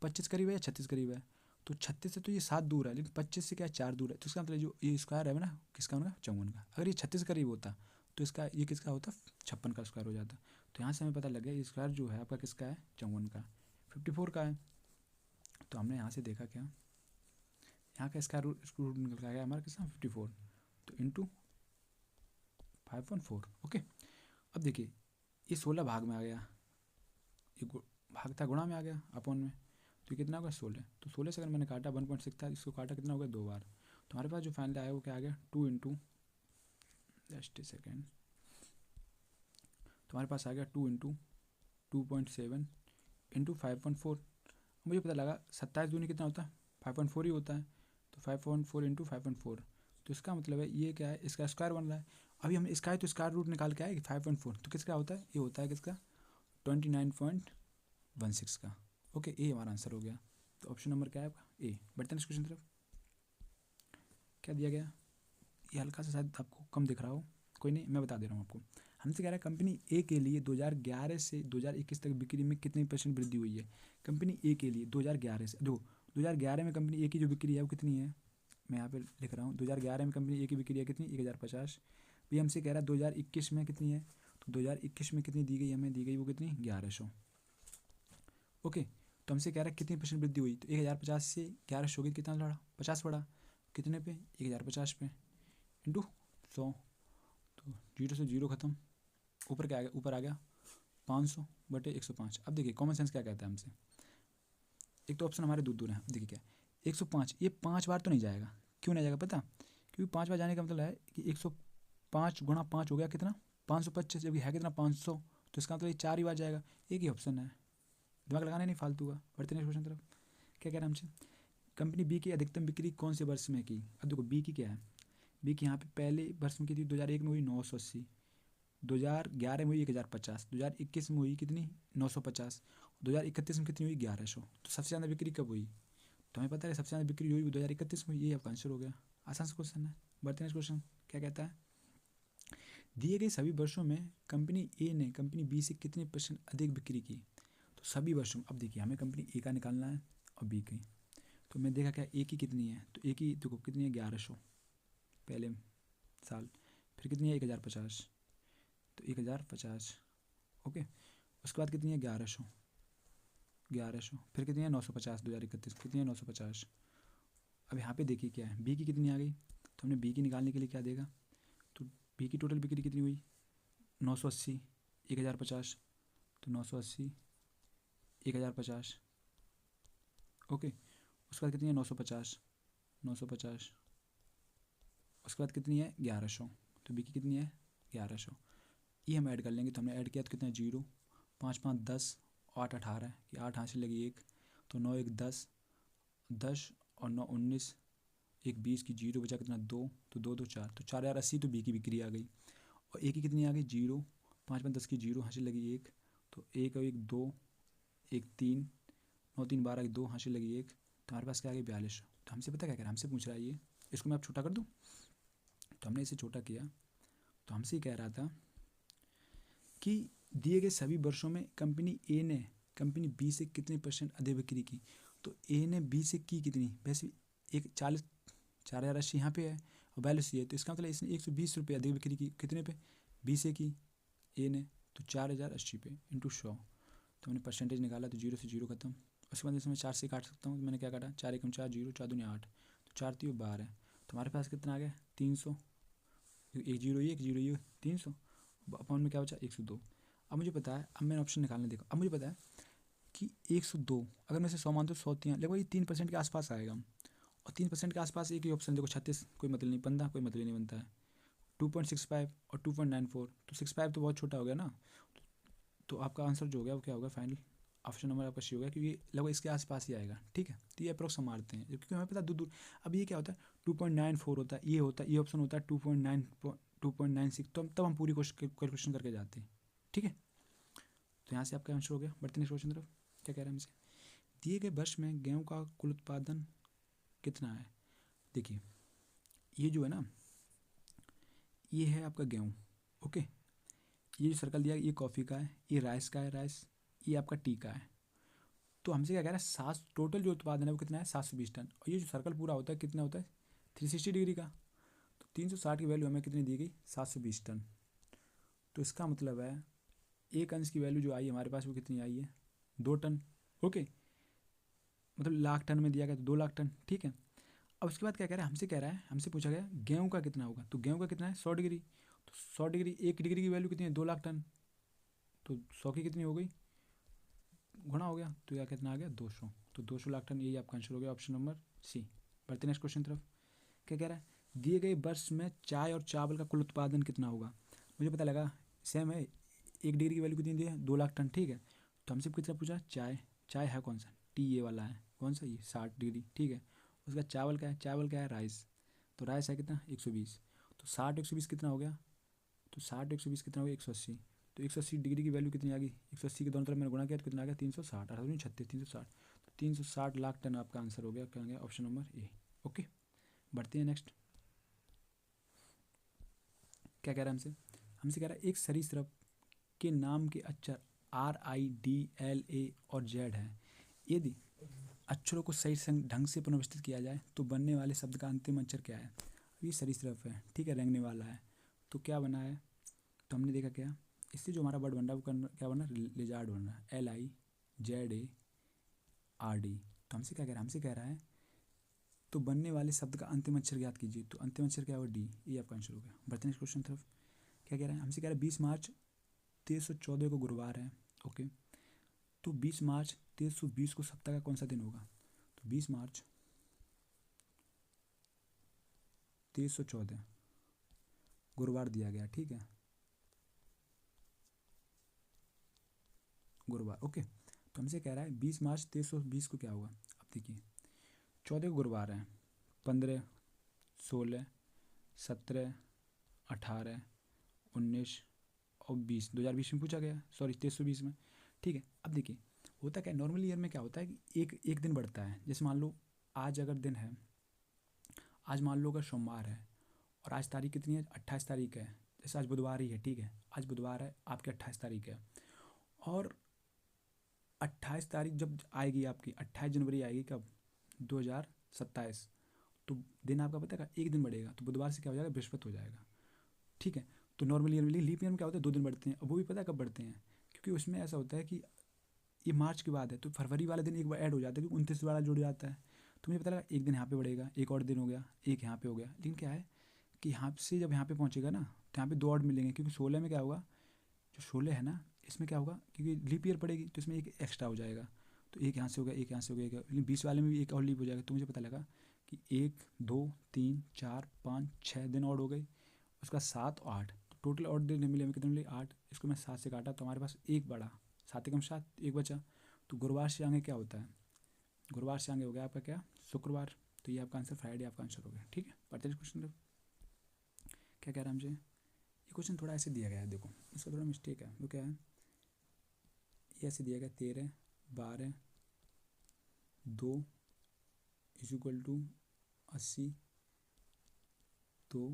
25 करीब है या 36 करीब है। तो 36 से तो ये 7 दूर है, लेकिन 25 से क्या 4 दूर है, तो इसका मतलब जो ये स्क्वायर है ना, किसका होगा, 54 का। अगर ये 36 करीब होता तो इसका ये किसका होता, 56 का स्क्वायर हो जाता। तो यहाँ से हमें पता लग गया ये स्क्वायर जो है आपका किसका है, 54 का, 54 का है। तो हमने यहाँ से देखा क्या, यहाँ का स्क्वायर रूट निकल के आ गया हमारा किसका, 54, तो इंटू 5.4। ओके, अब देखिए ये 16 भाग में आ गया, ये भाग था गुणा में आ गया अपॉन में, तो ये कितना होगा 16। तो 16 से अगर मैंने काटा 1.6 था, इसको काटा कितना हो गया 2 बार, तो हमारे पास जो फाइनल आया वो क्या आ गया 2 इंटू, जस्ट ए सेकेंड, तो हमारे पास आ गया 2 इंटू 2.7 इंटू 5.4। मुझे पता लगा 27 दूनी कितना होता है, 5.4 ही होता है, तो 5.4 इंटू 5.4, तो इसका मतलब है ये क्या है, इसका स्क्वायर बन रहा है। अभी हम इसका है तो स्क्वायर रूट निकाल के आए 5.4, तो किसका होता है, ये होता है किसका 29.16 का। ओके, ए हमारा आंसर हो गया। तो ऑप्शन नंबर क्या है आपका, ए। बढ़ते हैं इस क्वेश्चन तरफ। क्या दिया गया, ये हल्का सा शायद आपको कम दिख रहा हो, कोई नहीं मैं बता दे रहा हूँ आपको। हमसे कह रहा है कंपनी ए के लिए 2011 से 2021 तक बिक्री में कितनी % वृद्धि हुई है। कंपनी ए के लिए 2011 से, देखो 2011 में कंपनी ए की जो बिक्री है वो कितनी है, मैं यहाँ पे लिख रहा हूँ 2011 में कंपनी ए की बिक्री है कितनी, 1050। भी हमसे कह रहा है 2021 में कितनी है, तो 2021 में कितनी दी गई, हमें दी गई वो कितनी 1100। ओके, तो हमसे कह रहा है कितनी % वृद्धि हुई, तो 1050 से 1100 की कितना बढ़ा, 50 बढ़ा, कितने पे 1050 पे, इंटू 100, तो 0 से 0 खत्म, ऊपर क्या आ गया, ऊपर आ गया 500/105। अब देखिए कॉमन सेंस क्या कहता है हमसे, एक तो ऑप्शन हमारे दूर दूर है, देखिए क्या 105, ये 5 बार तो नहीं जाएगा, क्यों नहीं जाएगा पता, क्योंकि 5 बार जाने का मतलब है कि 105 गुणा 5 हो गया कितना 525, जबकि है कितना 500, तो इसका मतलब ये 4 ही बार जाएगा, एक ही ऑप्शन है, दिमाग लगाने नहीं फालतू का। बढ़ते हैं क्वेश्चन तरफ। क्या कह रहा है हमसे, कंपनी बी की अधिकतम बिक्री कौन से वर्ष में की। अब देखो बी की क्या है, बी की यहाँ पे पहले वर्ष में की थी 2001 में हुई 980, 2011 में हुई 1050, 2021 में हुई कितनी 950, 2031 में कितनी हुई 1100। तो सबसे ज़्यादा बिक्री कब हुई, तो हमें पता है सबसे ज़्यादा बिक्री हुई 2031 में, ये आपका आंसर हो गया। आसान सा क्वेश्चन है। बढ़ते हैं क्वेश्चन। क्या कहता है, दिए गए सभी वर्षों में कंपनी ए ने कंपनी बी से कितने % अधिक बिक्री की। तो सभी वर्षों में, अब देखिए हमें कंपनी ए का निकालना है और बी की, तो मैं देखा क्या ए की कितनी है, तो ए की देखो कितनी है 1100 पहले साल, फिर कितनी है 1050, तो 1050। ओके, उसके बाद कितनी है 1100, फिर कितनी है 950, 2031 कितनी है 950। अब यहाँ पे देखिए क्या है, बी की कितनी आ गई, तो हमने बी की निकालने के लिए क्या देगा, तो बी की टोटल बिक्री कितनी हुई 980, 1050, तो 980 1050। ओके, उसके बाद कितनी है 950, उसके बाद कितनी है 1100, तो बी की कितनी है 1100। ये हम ऐड कर लेंगे, तो हमने ऐड किया तो कितना 0, 5 5 10, 8 18, ये 8 हासिल लगी 1, तो 9 1 10, 10 और 9 19, एक 20 की 0 बचा कितना 2, तो 2 2 4, तो 4080, तो बी की बिक्री आ गई। और ए की कितनी आ गई 0, 5 5 10 की 0 हासिल लगी 1, तो 1 और 1 2, 1 3, 9 3 12 2 हासिल लगी 1, तो हमारे पास क्या आ गई 42। तो हमसे पता क्या कर, हमसे पूछ रहा है ये, इसको मैं अब छोटा कर दूँ, तो हमने इसे छोटा किया, तो हमसे कह रहा था कि दिए गए सभी वर्षों में कंपनी ए ने कंपनी बी से कितने % अधिक बिक्री की। तो ए ने बी से की कितनी, वैसे एक 4080 यहाँ पे है और 42 है, तो इसका मतलब इसने 120 रुपये अधिक बिक्री की, कितने पे बी से की ए ने, तो 4080 पे इंटू 100, तो मैंने परसेंटेज निकाला, तो 0 से 0 खत्म। उसके बाद इसमें 4 से काट सकता हूँ, तो मैंने क्या काटा 4 1 4 0, 4 दूनी 8, तो 4 3 12, तो हमारे पास कितना आ गया 300, एक 0 ये 300, अपॉन में क्या बचा 102। अब मुझे पता है, अब मैंने ऑप्शन निकालने देखा, अब मुझे पता है कि 102 अगर मैं इसे 100 मानता हूँ 100 3, लगभग ये 3% के आसपास आएगा, और 3% के आसपास एक ही ऑप्शन देखो 36 कोई मतलब नहीं, 15 कोई मतलब नहीं बनता है, 2.65 और 2.94, तो 65 तो बहुत छोटा हो गया ना, तो आपका आंसर जो हो गया वो क्या होगा फाइनल, ऑप्शन नंबर आपका सी होगा, क्योंकि लगभग इसके आसपास ही आएगा। ठीक है, तो ये अप्रोक्स हम मारते हैं क्योंकि हमें पता दूर दूर। अब ये क्या होता है 2.94 होता है, ये ऑप्शन होता है 2.96, तो तब हम पूरी कैलकुलेशन करके जाते हैं। ठीक है, तो यहाँ से आपका आंसर हो गया। बढ़ते हैं क्वेश्चन तरफ। क्या कह रहा है हमसे, दिए गए वर्ष में गेहूँ का कुल उत्पादन कितना है। देखिए ये जो है ना, ये है आपका गेहूँ। ओके, ये जो सर्कल दिया है ये कॉफ़ी का है, ये राइस का है, राइस, ये आपका टी का है। तो हमसे क्या कह रहा है, 7 टोटल जो उत्पादन है वो कितना है, 720 टन। और ये जो सर्कल पूरा होता है कितना होता है, 360 डिग्री का। तो 360 की वैल्यू हमें कितनी दी गई, 720 टन। तो इसका मतलब है एक अंश की वैल्यू जो आई हमारे पास वो कितनी आई है, 2 टन। ओके, मतलब लाख टन में दिया गया तो 2 लाख टन, ठीक है। अब उसके बाद क्या कह रहा है, हमसे कह रहा है, हमसे पूछा गया गेहूँ का कितना होगा, तो गेहूँ का कितना है 100 डिग्री। तो 100 डिग्री, 1 डिग्री की वैल्यू कितनी है, 2 लाख टन। तो 100 की कितनी हो गई, गुणा हो गया, तो यह कितना आ गया 200। तो 200 लाख टन, यही आपका आंसर हो गया, ऑप्शन नंबर सी। बढ़ते नेक्स्ट क्वेश्चन तरफ। क्या कह रहा है, दिए गए वर्ष में चाय और चावल का कुल उत्पादन कितना होगा। मुझे पता लगा सेम है, 1 डिग्री की वैल्यू कितनी दी है, 2 लाख टन, ठीक है। तो हमसे कितना पूछा, चाय, चाय है कौन सा, टी ये वाला है, कौन सा, ये 60 डिग्री, ठीक है। उसका चावल का है, चावल क्या है, राइस। तो राइस है कितना, 120। तो 60 120 कितना हो गया, तो 60 120 कितना हो गया, 180। तो 180 डिग्री की वैल्यू कितनी आ गई, 180 के दोनों तरफ मैंने गुणा किया तो कितना आ गया, 360, 38 360। तो 360 लाख टन आपका आंसर हो गया, क्या गया, ऑप्शन नंबर ए। ओके, बढ़ते हैं नेक्स्ट। क्या कह रहा है हमसे, हमसे कह रहा है एक सरीसृप के नाम के अक्षर RIDLA और Z है। यदि अक्षरों को सही ढंग से पुनर्व्यवस्थित किया जाए तो बनने वाले शब्द का अंतिम अक्षर क्या है। अब ये सरीसृप है, ठीक है, रेंगने वाला है। तो क्या बना है, तो हमने देखा क्या, इससे जो हमारा वर्ड बन रहा है वो क्या बन रहा है, लिजार्ड बन रहा है, LIZARD। तो हमसे क्या कह रहा है, हमसे कह रहा है तो बनने वाले शब्द का अंतिम अक्षर ज्ञात कीजिए। तो अंतिम अक्षर क्या होगा, डी, ये आपका आंसर हो गया। बढ़ते हैं क्वेश्चन तरफ। क्या कह रहा है, हमसे कह रहा है 20 मार्च 1314 को गुरुवार है। ओके, तो 20 मार्च 1320 को सप्ताह का कौन सा दिन होगा। तो 20 मार्च 1314 गुरुवार दिया गया, ठीक है, गुरुवार। ओके, तो हमसे कह रहा है 20 मार्च 1320 को क्या होगा। अब देखिए 14 को गुरुवार है, 15 16 17 18 19 और 20, 2020 में पूछा गया, सॉरी 1320 में, ठीक है। अब देखिए होता क्या है, नॉर्मल ईयर में क्या होता है कि एक एक दिन बढ़ता है। जैसे मान लो आज अगर दिन है, आज मान लो अगर सोमवार है और आज तारीख कितनी है, 28 तारीख है। जैसे आज बुधवार ही है, ठीक है, आज बुधवार है, आपकी 28 तारीख है। और 28 तारीख जब आएगी, आपकी 28 जनवरी आएगी, कब, 2027। तो दिन आपका पता है एक दिन बढ़ेगा, तो बुधवार से क्या हो जाएगा, बृहस्पति हो जाएगा, ठीक है। तो नॉर्मल ईयर में, लीप ईयर में क्या होता है, 2 दिन बढ़ते हैं। अब वो भी पता है कब बढ़ते हैं, क्योंकि उसमें ऐसा होता है कि ये मार्च के बाद है तो फरवरी वाला दिन एक बार ऐड हो जाता है, क्योंकि 29 वाला जुड़ जाता है। तो मुझे पता लगा एक दिन यहाँ पे बढ़ेगा, एक और दिन हो गया, एक यहाँ पे हो गया। लेकिन क्या है कि यहाँ से जब यहाँ पे पहुँचेगा ना तो यहाँ पे 2 और मिलेंगे, क्योंकि 16 में क्या होगा, जो 16 है ना, इसमें क्या होगा, क्योंकि लीप ईयर पड़ेगी तो इसमें एक एक्स्ट्रा हो जाएगा। तो एक यहाँ से हो गया, एक यहाँ से हो गया, लेकिन 20 वाले में भी एक और लीप हो जाएगा। तो मुझे पता लगा कि 1 2 3 4 5 6 दिन और हो गए, उसका 7 और 8, तो टोटल और दिन मिले हमें, कितने मिले, 8। इसको मैं 7 से काटा तो हमारे पास एक बढ़ा, 7 एकम 7, एक बचा। तो गुरुवार से आगे क्या होता है, गुरुवार से आगे हो गया आपका क्या, शुक्रवार। तो ये आपका आंसर, फ्राइडे आपका आंसर हो गया, ठीक है। बढ़ते हैं क्वेश्चन। क्या कह रहा है हमसे, ये क्वेश्चन थोड़ा ऐसे दिया गया है, देखो इसका थोड़ा मिस्टेक है। वो क्या है, ये ऐसे दिया गया 13 12 2 इज इक्वल टू 80 2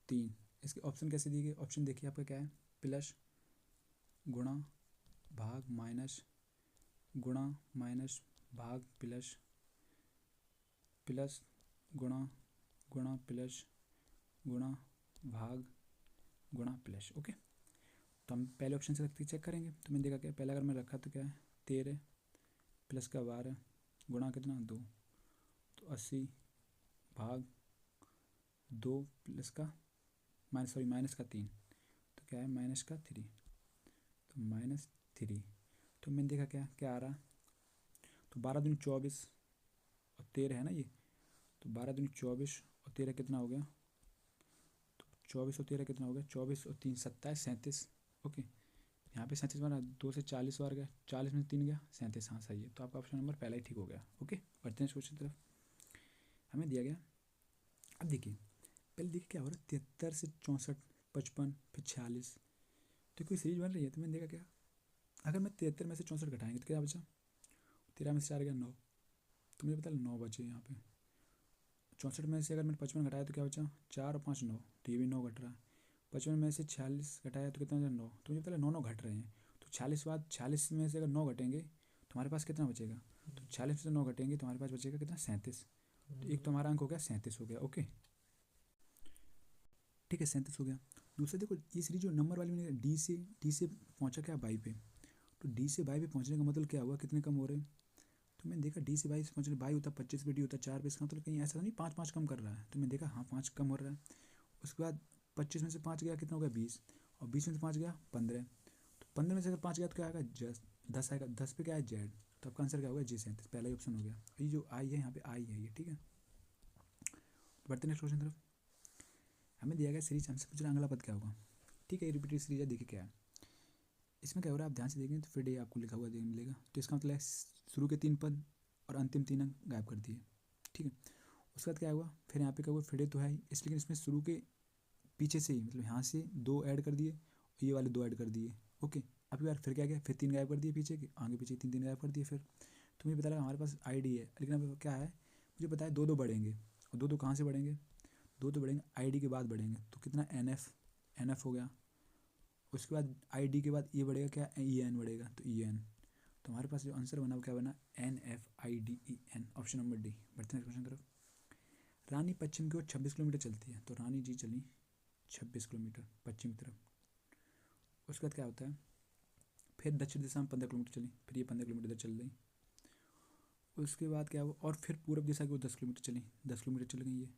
3। इसके ऑप्शन कैसे दिए गए, ऑप्शन देखिए आपका क्या है, प्लस, गुणा, भाग, माइनस, गुणा, माइनस, भाग, प्लस, प्लस, गुणा, गुणा, प्लस, गुणा, भाग, गुणा, प्लस। ओके, तो हम पहले ऑप्शन से चेक करेंगे। तो मैंने देखा क्या, पहला अगर मैं रखा तो क्या है, 13 प्लस का 12 गुणा कितना 2, तो 80 भाग 2 प्लस का माइनस, सॉरी माइनस का 3, तो क्या है माइनस का 3, तो -3। तो मैंने देखा क्या क्या आ रहा, तो 12 दूनी 24 और 13 है ना ये, तो 12 दूनी 24 और 13 कितना हो गया, तो 24 और 13 कितना हो गया, 24 और 3 27 37। ओके, यहाँ पे 37 बना, 2 से 40 बार गया, 40 में 3 गया 37, हाँ सही है। तो आपका ऑप्शन नंबर पहला ही ठीक हो गया। ओके, बढ़ते हैं क्वेश्चन तरफ। हमें दिया गया, अब देखिए पहले देखिए क्या हो रहा है, 73 से 64 55 फिर 46, तो कोई सीरीज बन रही है। तो मैंने देखा क्या, अगर मैं 73 में से 64 घटाएंगे तो क्या बचा, 13 में से 4 गया 9, तो मुझे पता 9 बचे यहाँ पे। 64 में से अगर मैंने 55 घटाया तो क्या बचा, 4 और 5 9, तो ये भी 9 घट रहा है। 55 में से 46 घटाया तो कितना हो जाएगा 9, तो मुझे पता है 9 घट रहे हैं। तो 46 बाद 46 में से अगर 9 घटेंगे तो हमारे पास कितना बचेगा, तो 46 में से 9 घटेंगे तो हमारे पास बचेगा कितना 37। तो एक तो हमारा अंक हो गया 37 हो गया। ओके ठीक है 37 हो गया। दूसरा देखो ये सीरीज जो नंबर वाली मैंने डी से पहुंचा क्या बाई पे, तो डी से बाई पे पहुंचने का मतलब क्या हुआ, कितने कम हो रहे हैं। तो मैंने देखा डी से बाई से पहुंचने बाई होता 25 पे, डी होता 4 पे, इसका मतलब कहीं ऐसा नहीं 5 5 कम कर रहा है। तो मैंने देखा हाँ 5 कम हो रहा है। उसके बाद 25 में से 5 गया कितना हो गया 20, और 20 में से 5 गया 15। तो 15 में से अगर 5 गया तो क्या आएगा 10 आएगा। 10 पे क्या है जेड, तो आपका आंसर क्या होगा G37, पहला ही ऑप्शन हो गया। ये जो आई है यहाँ पे आई है ये, ठीक है। बढ़ते नेक्स्ट क्वेश्चन तरफ। हमें दिया गया सीरीज, हमसे पूछ रहा अगला पद क्या होगा। ठीक है ये रिपीटेड सीरीज है, देखिए क्या है इसमें क्या हो रहा है, आप ध्यान से देखेंगे तो फिर डे आपको लिखा हुआ देखने मिलेगा। तो इसका मतलब है शुरू के 3 पद और अंतिम 3 अंक गायब कर दिए, ठीक है। उसके बाद क्या हुआ, फिर यहाँ पे क्या हुआ फिर तो है ही इसलिए इसमें शुरू के पीछे से ही मतलब यहाँ से 2 ऐड कर दिए और ये वाले 2 ऐड कर दिए। ओके अब यार फिर क्या गया, फिर 3 गायब कर दिए पीछे के, आगे पीछे 3 गायब कर दिए। फिर तो मुझे पता लगा हमारे पास ID है, लेकिन अब क्या है मुझे पता है 2 बढ़ेंगे, और 2 कहाँ से बढ़ेंगे, 2 तो बढ़ेंगे ID के बाद बढ़ेंगे। तो कितना NF हो गया। उसके बाद ID के बाद ये बढ़ेगा क्या EN बढ़ेगा, तो EN। तो हमारे पास जो आंसर बना वो क्या बना NFIDEN, ऑप्शन नंबर डी। बढ़ते हैं क्वेश्चन तरफ। रानी पश्चिम की ओर 26 किलोमीटर चलती है, तो रानी जी चली 26 किलोमीटर पश्चिम की तरफ। उसके बाद क्या होता है, फिर दक्षिण दिशा में 15 किलोमीटर चली, फिर ये 15 किलोमीटर चल रही। उसके बाद क्या हुआ, और फिर पूर्व दिशा की ओर 10 किलोमीटर चली, 10 किलोमीटर चल गई ये।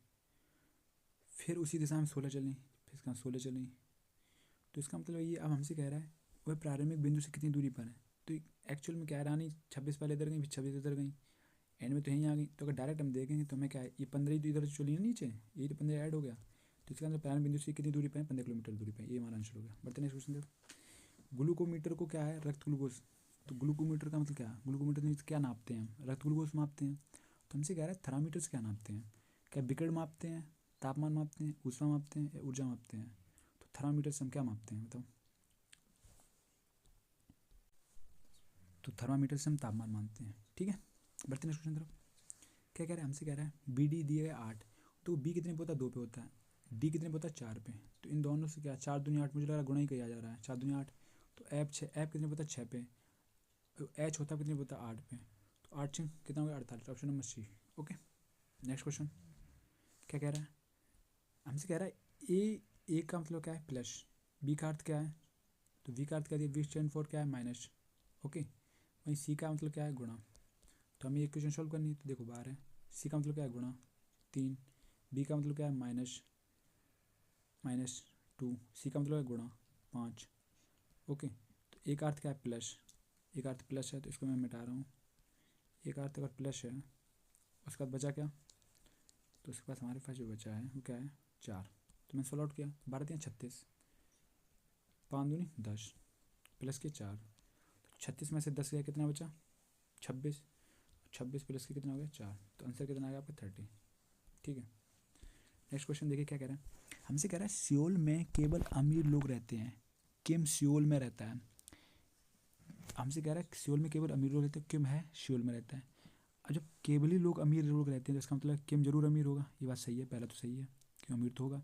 फिर उसी दिशा में 16 चली, फिर इसका 16 चली। तो इसका मतलब ये अब हमसे कह रहा है वह प्रारंभिक बिंदु से कितनी दूरी पर है। तो एक्चुअल में क्या है, रानी 26 पहले इधर गई, फिर 26 इधर गई, एंड में तो यहीं आ गई। तो अगर डायरेक्ट हम देखेंगे तो हमें क्या है, ये 15 ही तो इधर चली ना नीचे, यही तो 15 ऐड हो गया। तो इसका मतलब प्रारंभिक बिंदु से कितनी दूरी पर है, 15 किलोमीटर दूरी पर, ये हमारा आंसर हो गया। बढ़ते नेक्स्ट क्वेश्चन देखो। ग्लूकोमीटर को क्या है, रक्त ग्लूकोज। तो ग्लूकोमीटर का मतलब क्या है, ग्लूकोमीटर में क्या नापते हैं हम, रक्त ग्लूकोज मापते हैं। तो हमसे कह रहा है थर्मामीटर से क्या नापते हैं, क्या विकर्ण मापते हैं, तापमान मापते हैं, ऊष्मा मापते हैं, या ऊर्जा मापते हैं। तो थर्मामीटर से हम क्या मापते हैं बताओ। तो थर्मामीटर से हम तापमान मानते हैं, ठीक है। बढ़ते नेक्स्ट क्वेश्चन तरफ। क्या कह रहा है, हमसे कह रहा है BD दिए गए 8, तो B कितने पे होता है 2 पे होता है, D कितने पे होता है 4 पे। तो इन दोनों से क्या 4 दूनी 8, मुझे लग रहा है गुणा ही किया जा रहा है, 4 दूनी 8। तो ऐप कितने पे होता है 6 पे, H होता है कितने पे होता है 8 पे। तो 8 से कितना हो गया 48, option number C। Okay next question. क्या कह रहा है, हमसे कह रहा है ए का मतलब क्या है प्लस, B का अर्थ क्या है, तो V का अर्थ क्या दिया, V स्टैंड फॉर क्या है माइनस। ओके वहीं C का मतलब क्या है गुणा। तो हमें एक क्वेश्चन सॉल्व करनी है, तो देखो बाहर है, C का मतलब क्या है गुणा 3, B का मतलब क्या है -2, C का मतलब है गुणा 5। ओके तो एक अर्थ क्या है प्लस, एक अर्थ प्लस है तो इसको मैं मिटा रहा हूँ। एक अर्थ अगर प्लस है उसके बाद बचा क्या, तो उसके पास हमारे पास जो बचा है वो क्या है 4। तो मैंने सॉल्व आउट किया, 12 3 36, 5 दूनी 10 प्लस के 4। तो 36 में से 10 गया कितना बचा 26, 26 प्लस के कितना हो गया 4। तो आंसर कितना आ गया आपका 30, ठीक है। नेक्स्ट क्वेश्चन देखिए क्या कह रहा है, हमसे कह रहा है सियोल में केवल अमीर लोग रहते हैं, किम सियोल में रहता है। हमसे कह रहा है सियोल में केवल अमीर लोग रहते हैं, किम है सियोल में रहता है। अब जब केवल ही लोग अमीर लोग रहते हैं तो इसका मतलब किम जरूर अमीर होगा, ये बात सही है, पहला तो सही है क्यों अमीर तो होगा।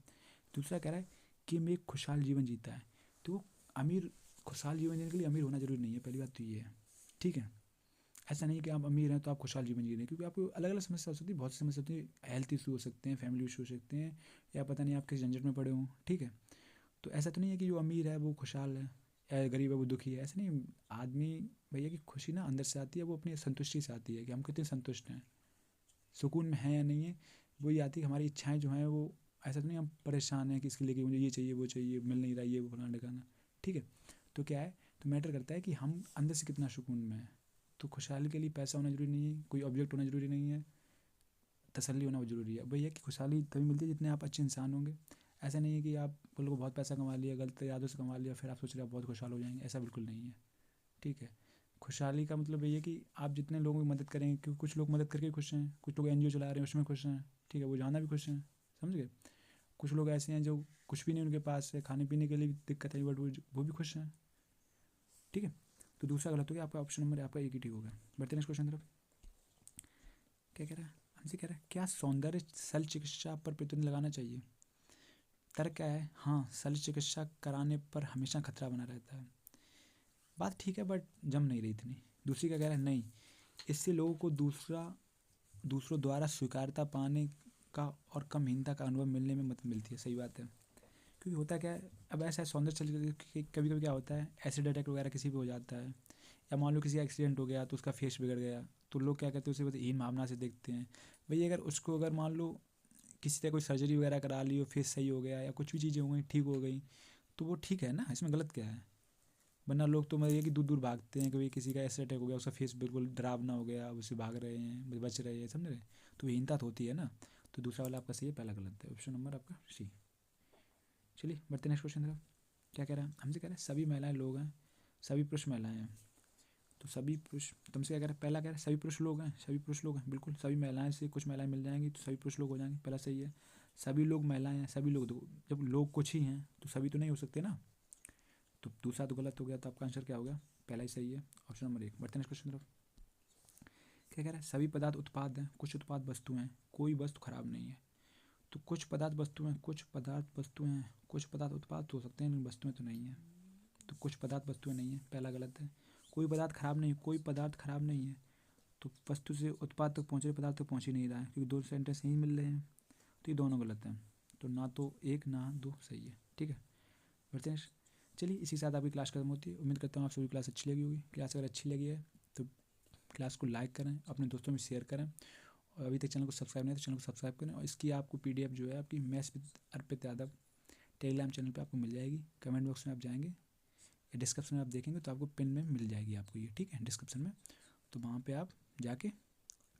दूसरा कह रहा है किम एक खुशहाल जीवन जीता है, तो अमीर खुशहाल जीवन जीने के लिए अमीर होना जरूरी नहीं है, पहली बात तो ये है, ठीक है। ऐसा नहीं है कि आप अमीर हैं तो आप खुशहाल जीवन जी रहे हैं, क्योंकि आपको अलग अलग समस्या हो सकती है, बहुत सी समस्या होती है, हेल्थ इशू हो सकते हैं, फैमिली इशू हो सकते हैं, या पता नहीं आप किस झंझट में पड़े हों, ठीक है। तो ऐसा तो नहीं है कि जो अमीर है वो खुशहाल है या गरीब है वो दुखी है, ऐसा नहीं। आदमी भैया की खुशी ना अंदर से आती है, वो अपनी संतुष्टि से आती है कि हम कितने संतुष्ट हैं, सुकून में हैं या नहीं है, वही आती है। हमारी इच्छाएं जो हैं वो ऐसा तो नहीं हम परेशान हैं कि इसके लिए कि मुझे ये चाहिए वो चाहिए मिल नहीं रहा ये वो फलाना ढिकाना, ठीक है। तो क्या है, तो मैटर करता है कि हम अंदर से कितना सुकून में हैं। तो खुशहाली के लिए पैसा होना जरूरी नहीं है, कोई ऑब्जेक्ट होना जरूरी नहीं है, तसल्ली होना जरूरी है। भैया कि खुशहाली तभी मिलती है जितने आप अच्छे इंसान होंगे। ऐसा नहीं है कि आप बोलो बहुत पैसा कमा लिया, गलत इरादों से कमा लिया, फिर आप सोच रहे आप बहुत खुशहाल हो जाएंगे, ऐसा बिल्कुल नहीं है, ठीक है। खुशहाली का मतलब ये है कि आप जितने लोगों की मदद करेंगे, क्योंकि कुछ लोग मदद करके खुश हैं, कुछ लोग NGO चला रहे हैं उसमें खुश हैं, ठीक है, वो जाना भी खुश हैं, समझ गए। कुछ लोग ऐसे हैं जो कुछ भी नहीं उनके पास है, खाने पीने के लिए भी दिक्कत है, बट वो भी खुश हैं, ठीक है। तो दूसरा गलत हो गया, आपका ऑप्शन नंबर आपका एक ही ठीक होगा। बढ़ते नेक्स्ट क्वेश्चन तरफ। क्या कह रहा है, हमसे कह रहा है क्या सौंदर्य शल्य चिकित्सा पर प्रतिबंध लगाना चाहिए कर क्या है, हाँ शल्य चिकित्सा कराने पर हमेशा खतरा बना रहता है। बात ठीक है, बट जम नहीं रही इतनी। दूसरी क्या कह रहा है, नहीं, इससे लोगों को दूसरों द्वारा स्वीकार्यता पाने का और कम हीनता का अनुभव मिलने में मदद मिलती है। सही बात है, क्योंकि होता क्या है, अब ऐसा है सौंदर्य चल कभी कभी क्या होता है, एसिड अटैक वगैरह किसी पे हो जाता है, या मान लो किसी का एक्सीडेंट हो गया तो उसका फेस बिगड़ गया, तो लोग क्या कहते हैं, उसे हीन भावना से देखते हैं। भाई अगर उसको, अगर मान लो किसी तरह कोई सर्जरी वगैरह करा ली हो, फेस सही हो गया या कुछ भी चीज़ें हो गई, ठीक हो गई, तो वो ठीक है ना, इसमें गलत क्या है। वरना लोग तो मतलब ये कि दूर दूर भागते हैं, कभी किसी का ऐसा अटैक हो गया, उसका फेस बिल्कुल डरावना हो गया, उससे भाग रहे हैं, बच रहे हैं, समझ रहे, तो हीनता तो होती है ना। तो दूसरा वाला आपका सही है, पहला गलत है, ऑप्शन नंबर आपका सी। चलिए बढ़ते नेक्स्ट क्वेश्चन तरफ। क्या कह रहा है, हमसे कह रहा है सभी महिलाएं लोग हैं, सभी पुरुष महिलाएं हैं। तो सभी पुरुष, तुमसे क्या कह रहा है, पहला कह रहा है सभी पुरुष लोग हैं, सभी पुरुष लोग हैं, बिल्कुल सभी महिलाएं से कुछ महिलाएं मिल जाएंगी तो सभी पुरुष लोग हो जाएंगे, पहला सही है। सभी लोग महिलाएं हैं, सभी लोग, देखो जब लोग कुछ ही हैं तो सभी तो नहीं हो सकते ना, तो दूसरा तो गलत हो गया, तो आपका आंसर क्या हो गया, पहला ही सही है, ऑप्शन नंबर 1। बढ़ते नेक्स्ट क्वेश्चन तरफ। क्या कह रहा है, सभी पदार्थ उत्पाद हैं, कुछ उत्पाद वस्तुएं हैं, कोई वस्तु खराब नहीं है। तो कुछ पदार्थ वस्तुएं, कुछ पदार्थ वस्तुएं हैं, कुछ पदार्थ उत्पाद तो हो सकते हैं लेकिन वस्तुएं तो नहीं है। तो कुछ पदार्थ वस्तुएं नहीं है, पहला गलत है। कोई पदार्थ खराब नहीं, कोई पदार्थ खराब नहीं है, तो वस्तु से उत्पाद तक पहुँच रहे पदार्थ तक पहुँच ही नहीं रहा है, क्योंकि दो सेंटेंस यहीं मिल रहे हैं, तो ये दोनों गलत हैं। तो ना तो एक ना दो सही है, ठीक है। बढ़ते हैं। चलिए इसी के साथ आपकी क्लास खत्म होती है। उम्मीद करता हूँ आप सभी क्लास अच्छी लगी होगी। क्लास अगर अच्छी लगी है तो क्लास को लाइक करें, अपने दोस्तों में शेयर करें, और अभी तक चैनल को सब्सक्राइब नहीं है तो चैनल को सब्सक्राइब करें। और इसकी आपको PDF जो है आपकी maths with Arpit Yadav Telegram channel पे आपको मिल जाएगी। कमेंट बॉक्स में आप जाएंगे या डिस्क्रिप्शन में आप देखेंगे तो आपको पिन में मिल जाएगी आपको ये, ठीक है, डिस्क्रिप्शन में। तो वहाँ पे आप जाके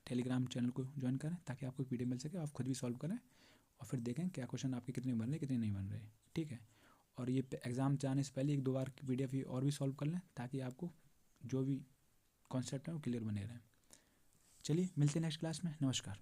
टेलीग्राम चैनल को ज्वाइन करें ताकि आपको PDF मिल सके, आप खुद भी सॉल्व करें और फिर देखें क्या क्वेश्चन आपके कितने बन रहे कितने नहीं बन रहे, ठीक है। और ये एग्ज़ाम जाने से पहले 1-2 बार PDF ये और भी सॉल्व कर लें ताकि आपको जो भी कॉन्सेप्ट है वो क्लियर बने रहें। चलिए मिलते हैं नेक्स्ट क्लास में, नमस्कार।